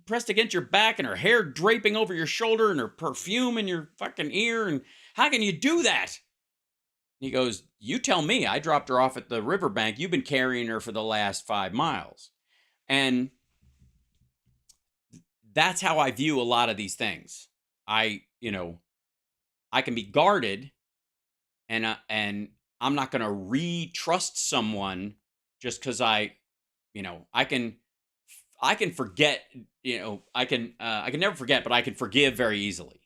pressed against your back and her hair draping over your shoulder and her perfume in your fucking ear. And how can you do that?" And he goes, "You tell me. I dropped her off at the riverbank. You've been carrying her for the last 5 miles." And that's how I view a lot of these things. I can be guarded, and I'm not going to re-trust someone just because I can forget. I can never forget, but I can forgive very easily.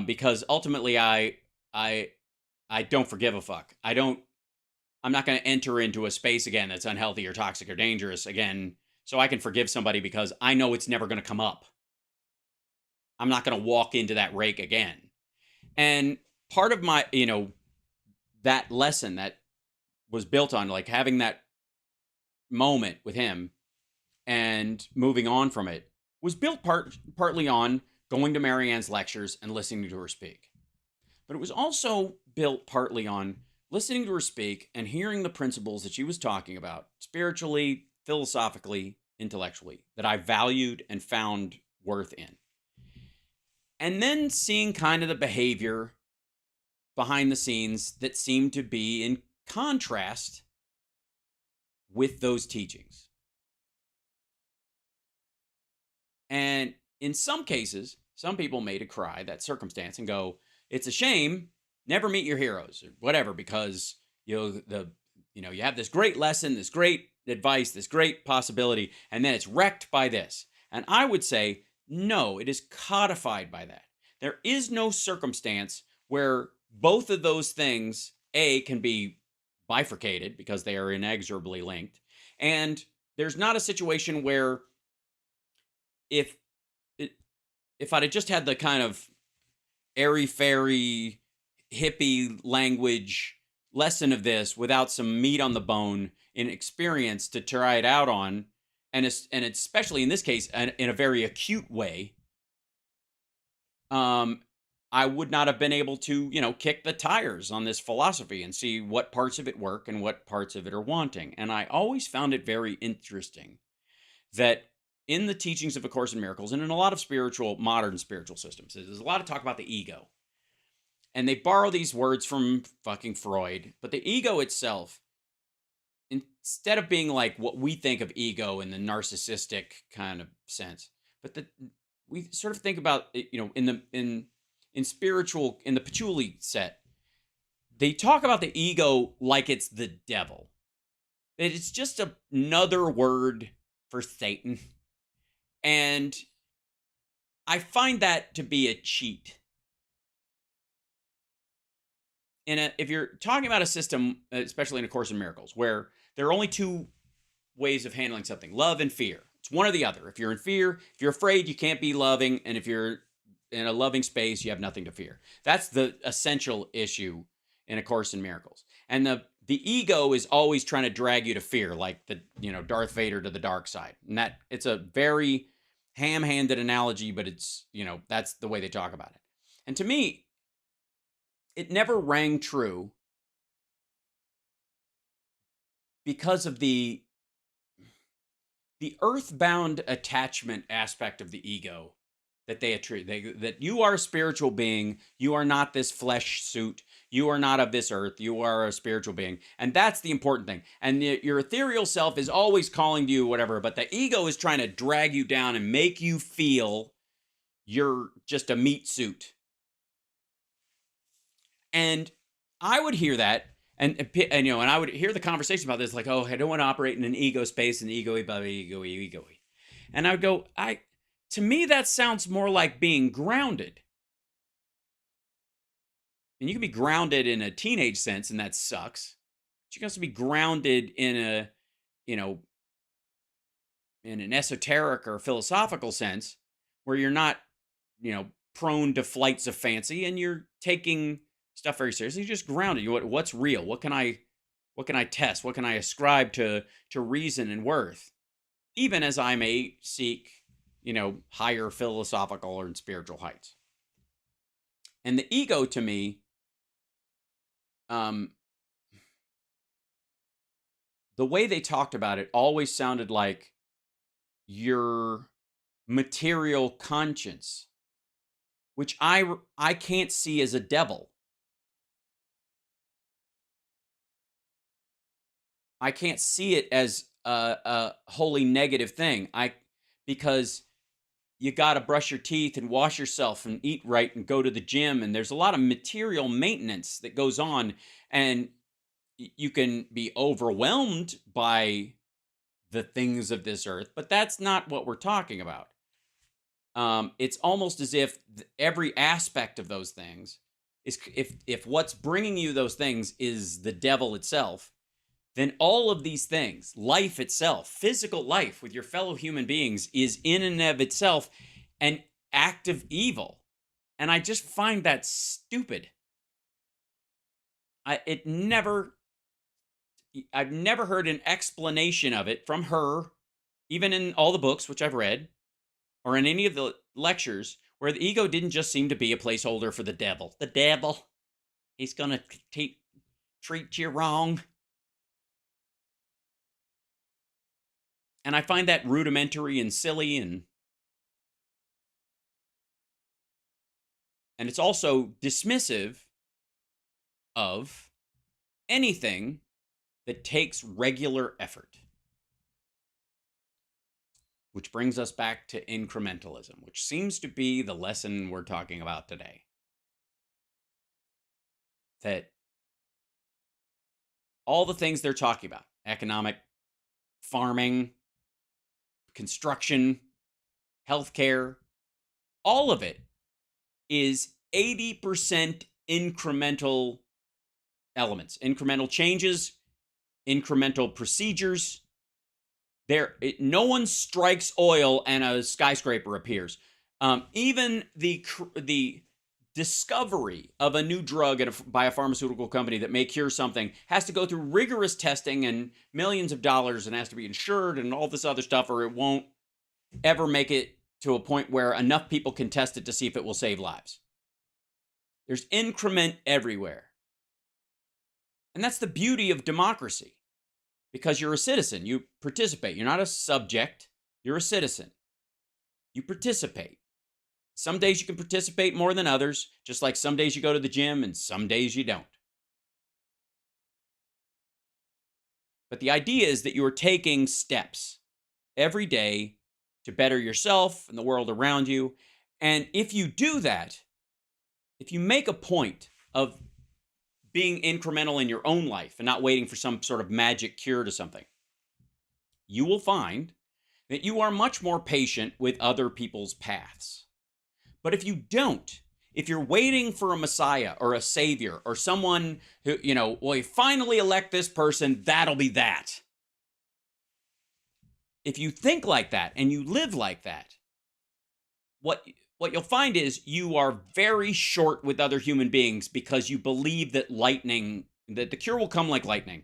Because ultimately, I don't forgive a fuck. I'm not going to enter into a space again that's unhealthy or toxic or dangerous again, so I can forgive somebody because I know it's never going to come up. I'm not going to walk into that rake again. And part of my, that lesson that was built on like having that moment with him and moving on from it was built partly on going to Marianne's lectures and listening to her speak. But it was also built partly on listening to her speak and hearing the principles that she was talking about spiritually, philosophically, intellectually, that I valued and found worth in. And then seeing kind of the behavior behind the scenes that seemed to be in contrast with those teachings. And in some cases, some people may decry that circumstance and go, "It's a shame, never meet your heroes," or whatever, because you have this great lesson, this great advice, this great possibility, and then it's wrecked by this. And I would say, no, it is codified by that. There is no circumstance where both of those things, A, can be bifurcated because they are inexorably linked. And there's not a situation where if I'd have just had the kind of airy-fairy, hippie language lesson of this without some meat on the bone in experience to try it out on, and especially in this case, in a very acute way, I would not have been able to, kick the tires on this philosophy and see what parts of it work and what parts of it are wanting. And I always found it very interesting that in the teachings of A Course in Miracles and in a lot of modern spiritual systems, there's a lot of talk about the ego. And they borrow these words from fucking Freud, but the ego itself, instead of being like what we think of ego in the narcissistic kind of sense, but we sort of think about it, in spiritual, in the patchouli set, they talk about the ego like it's the devil. It's just another word for Satan. And I find that to be a cheat. If you're talking about a system, especially in A Course in Miracles, where there are only two ways of handling something, love and fear. It's one or the other. If you're in fear, if you're afraid, you can't be loving. And if you're in a loving space, you have nothing to fear. That's the essential issue in A Course in Miracles. And the ego is always trying to drag you to fear, like the Darth Vader to the dark side. And that it's a very ham-handed analogy, but it's that's the way they talk about it. And to me, it never rang true because of the earthbound attachment aspect of the ego that they attribute. That you are a spiritual being, you are not this flesh suit, you are not of this earth, you are a spiritual being. And that's the important thing. And your ethereal self is always calling to you, whatever, but the ego is trying to drag you down and make you feel you're just a meat suit. And I would hear that, and I would hear the conversation about this, like, oh, I don't want to operate in an ego space, and ego. And I would go, to me, that sounds more like being grounded. And you can be grounded in a teenage sense, and that sucks. But you can also be grounded in in an esoteric or philosophical sense, where you're not, prone to flights of fancy, and you're taking stuff very seriously. You're just grounded. What's real? What can I What can I test? What can I ascribe to reason and worth? Even as I may seek, higher philosophical or spiritual heights. And the ego, to me, the way they talked about it always sounded like your material conscience, which I can't see as a devil. I can't see it as a wholly negative thing. Because you got to brush your teeth and wash yourself and eat right and go to the gym, and there's a lot of material maintenance that goes on, and you can be overwhelmed by the things of this earth, but that's not what we're talking about. It's almost as if every aspect of those things is, if what's bringing you those things is the devil itself, then all of these things, life itself, physical life with your fellow human beings, is in and of itself an act of evil. And I just find that stupid. I've never heard an explanation of it from her, even in all the books, which I've read, or in any of the lectures, where the ego didn't just seem to be a placeholder for the devil. The devil, he's going to treat you wrong. And I find that rudimentary and silly, and it's also dismissive of anything that takes regular effort. Which brings us back to incrementalism, which seems to be the lesson we're talking about today. That all the things they're talking about, economic, farming, construction, healthcare, all of it is 80% incremental elements, incremental changes, incremental procedures. No one strikes oil and a skyscraper appears. Even the discovery of a new drug by a pharmaceutical company that may cure something has to go through rigorous testing and millions of dollars, and has to be insured and all this other stuff, or it won't ever make it to a point where enough people can test it to see if it will save lives. There's increment everywhere. And that's the beauty of democracy, because you're a citizen. You participate. You're not a subject. You're a citizen. You participate. Some days you can participate more than others, just like some days you go to the gym and some days you don't. But the idea is that you are taking steps every day to better yourself and the world around you. And if you do that, if you make a point of being incremental in your own life and not waiting for some sort of magic cure to something, you will find that you are much more patient with other people's paths. But if you don't, if you're waiting for a messiah or a savior or someone who, well, you finally elect this person, that'll be that. If you think like that and you live like that, what you'll find is you are very short with other human beings, because you believe that that the cure will come like lightning.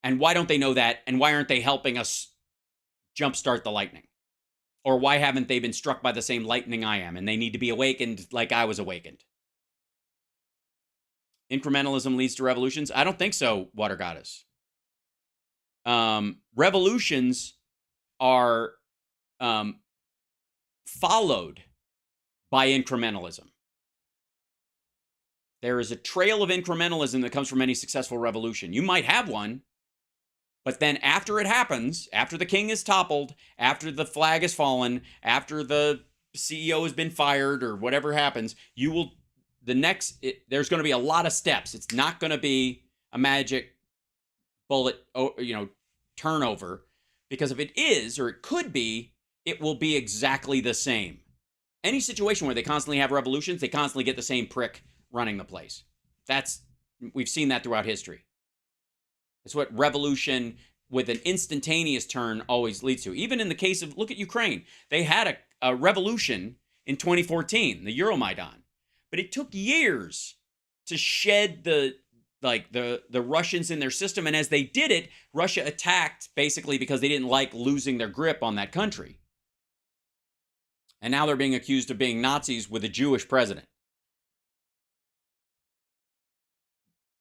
And why don't they know that? And why aren't they helping us jumpstart the lightning? Or why haven't they been struck by the same lightning I am, and they need to be awakened like I was awakened? Incrementalism leads to revolutions? I don't think so, Water Goddess. Revolutions are followed by incrementalism. There is a trail of incrementalism that comes from any successful revolution. You might have one, but then after it happens, after the king is toppled, after the flag has fallen, after the CEO has been fired or whatever happens, there's going to be a lot of steps. It's not going to be a magic bullet, turnover, because if it is, or it could be, it will be exactly the same. Any situation where they constantly have revolutions, they constantly get the same prick running the place. We've seen that throughout history. It's what revolution with an instantaneous turn always leads to. Even in the case of, look at Ukraine. They had a revolution in 2014, the Euromaidan. But it took years to shed the like the Russians in their system. And as they did it, Russia attacked basically because they didn't like losing their grip on that country. And now they're being accused of being Nazis with a Jewish president.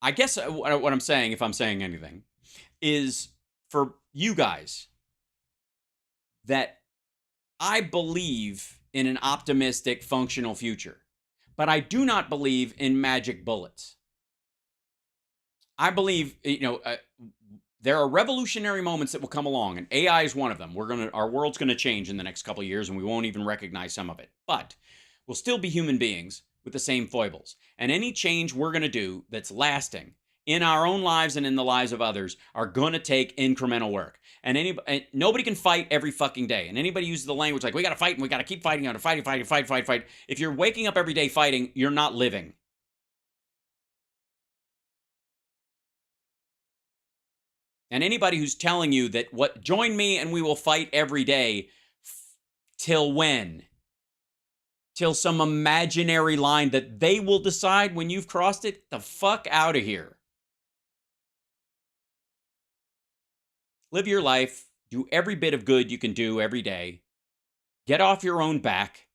I guess what I'm saying, if I'm saying anything, is for you guys that I believe in an optimistic, functional future, but I do not believe in magic bullets. I believe, there are revolutionary moments that will come along, and AI is one of them. Our world's gonna change in the next couple of years, and we won't even recognize some of it. But we'll still be human beings with the same foibles. And any change we're gonna do that's lasting in our own lives and in the lives of others are gonna take incremental work. And nobody can fight every fucking day. And anybody uses the language like, we gotta fight and we gotta keep fighting, fight. If you're waking up every day fighting, you're not living. And anybody who's telling you that join me and we will fight every day, till when? Till some imaginary line that they will decide when you've crossed it? The fuck out of here. Live your life. Do every bit of good you can do every day. Get off your own back.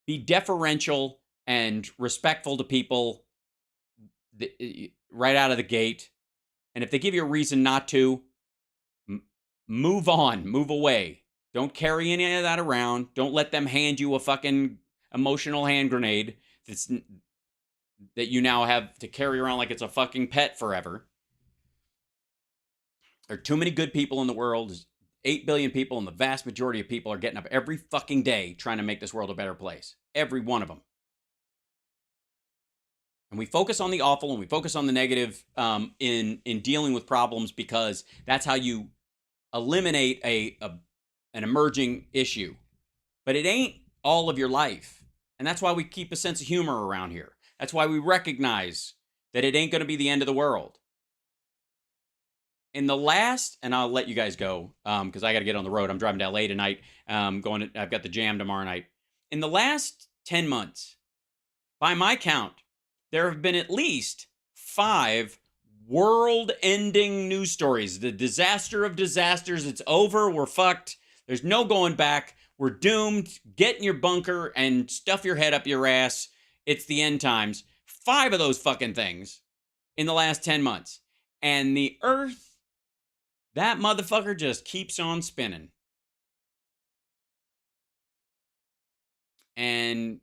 Be deferential and respectful to people right out of the gate. And if they give you a reason not to, move on, move away. Don't carry any of that around. Don't let them hand you a fucking emotional hand grenade that you now have to carry around like it's a fucking pet forever. There are too many good people in the world. There's 8 billion people, and the vast majority of people are getting up every fucking day trying to make this world a better place. Every one of them. And we focus on the awful and we focus on the negative in dealing with problems, because that's how you eliminate an emerging issue. But it ain't all of your life. And that's why we keep a sense of humor around here. That's why we recognize that it ain't going to be the end of the world. In the last, and I'll let you guys go because I got to get on the road. I'm driving to LA tonight. I've got the jam tomorrow night. In the last 10 months, by my count, there have been at least 5 world-ending news stories. The disaster of disasters. It's over. We're fucked. There's no going back. We're doomed. Get in your bunker and stuff your head up your ass. It's the end times. 5 of those fucking things in the last 10 months. And the earth, that motherfucker just keeps on spinning. And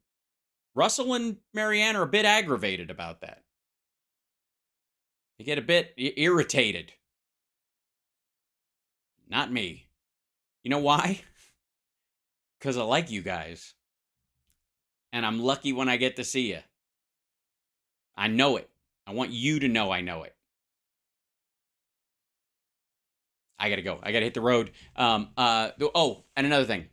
Russell and Marianne are a bit aggravated about that. They get a bit irritated. Not me. You know why? Because I like you guys. And I'm lucky when I get to see you. I know it. I want you to know I know it. I gotta go. I gotta hit the road. And another thing.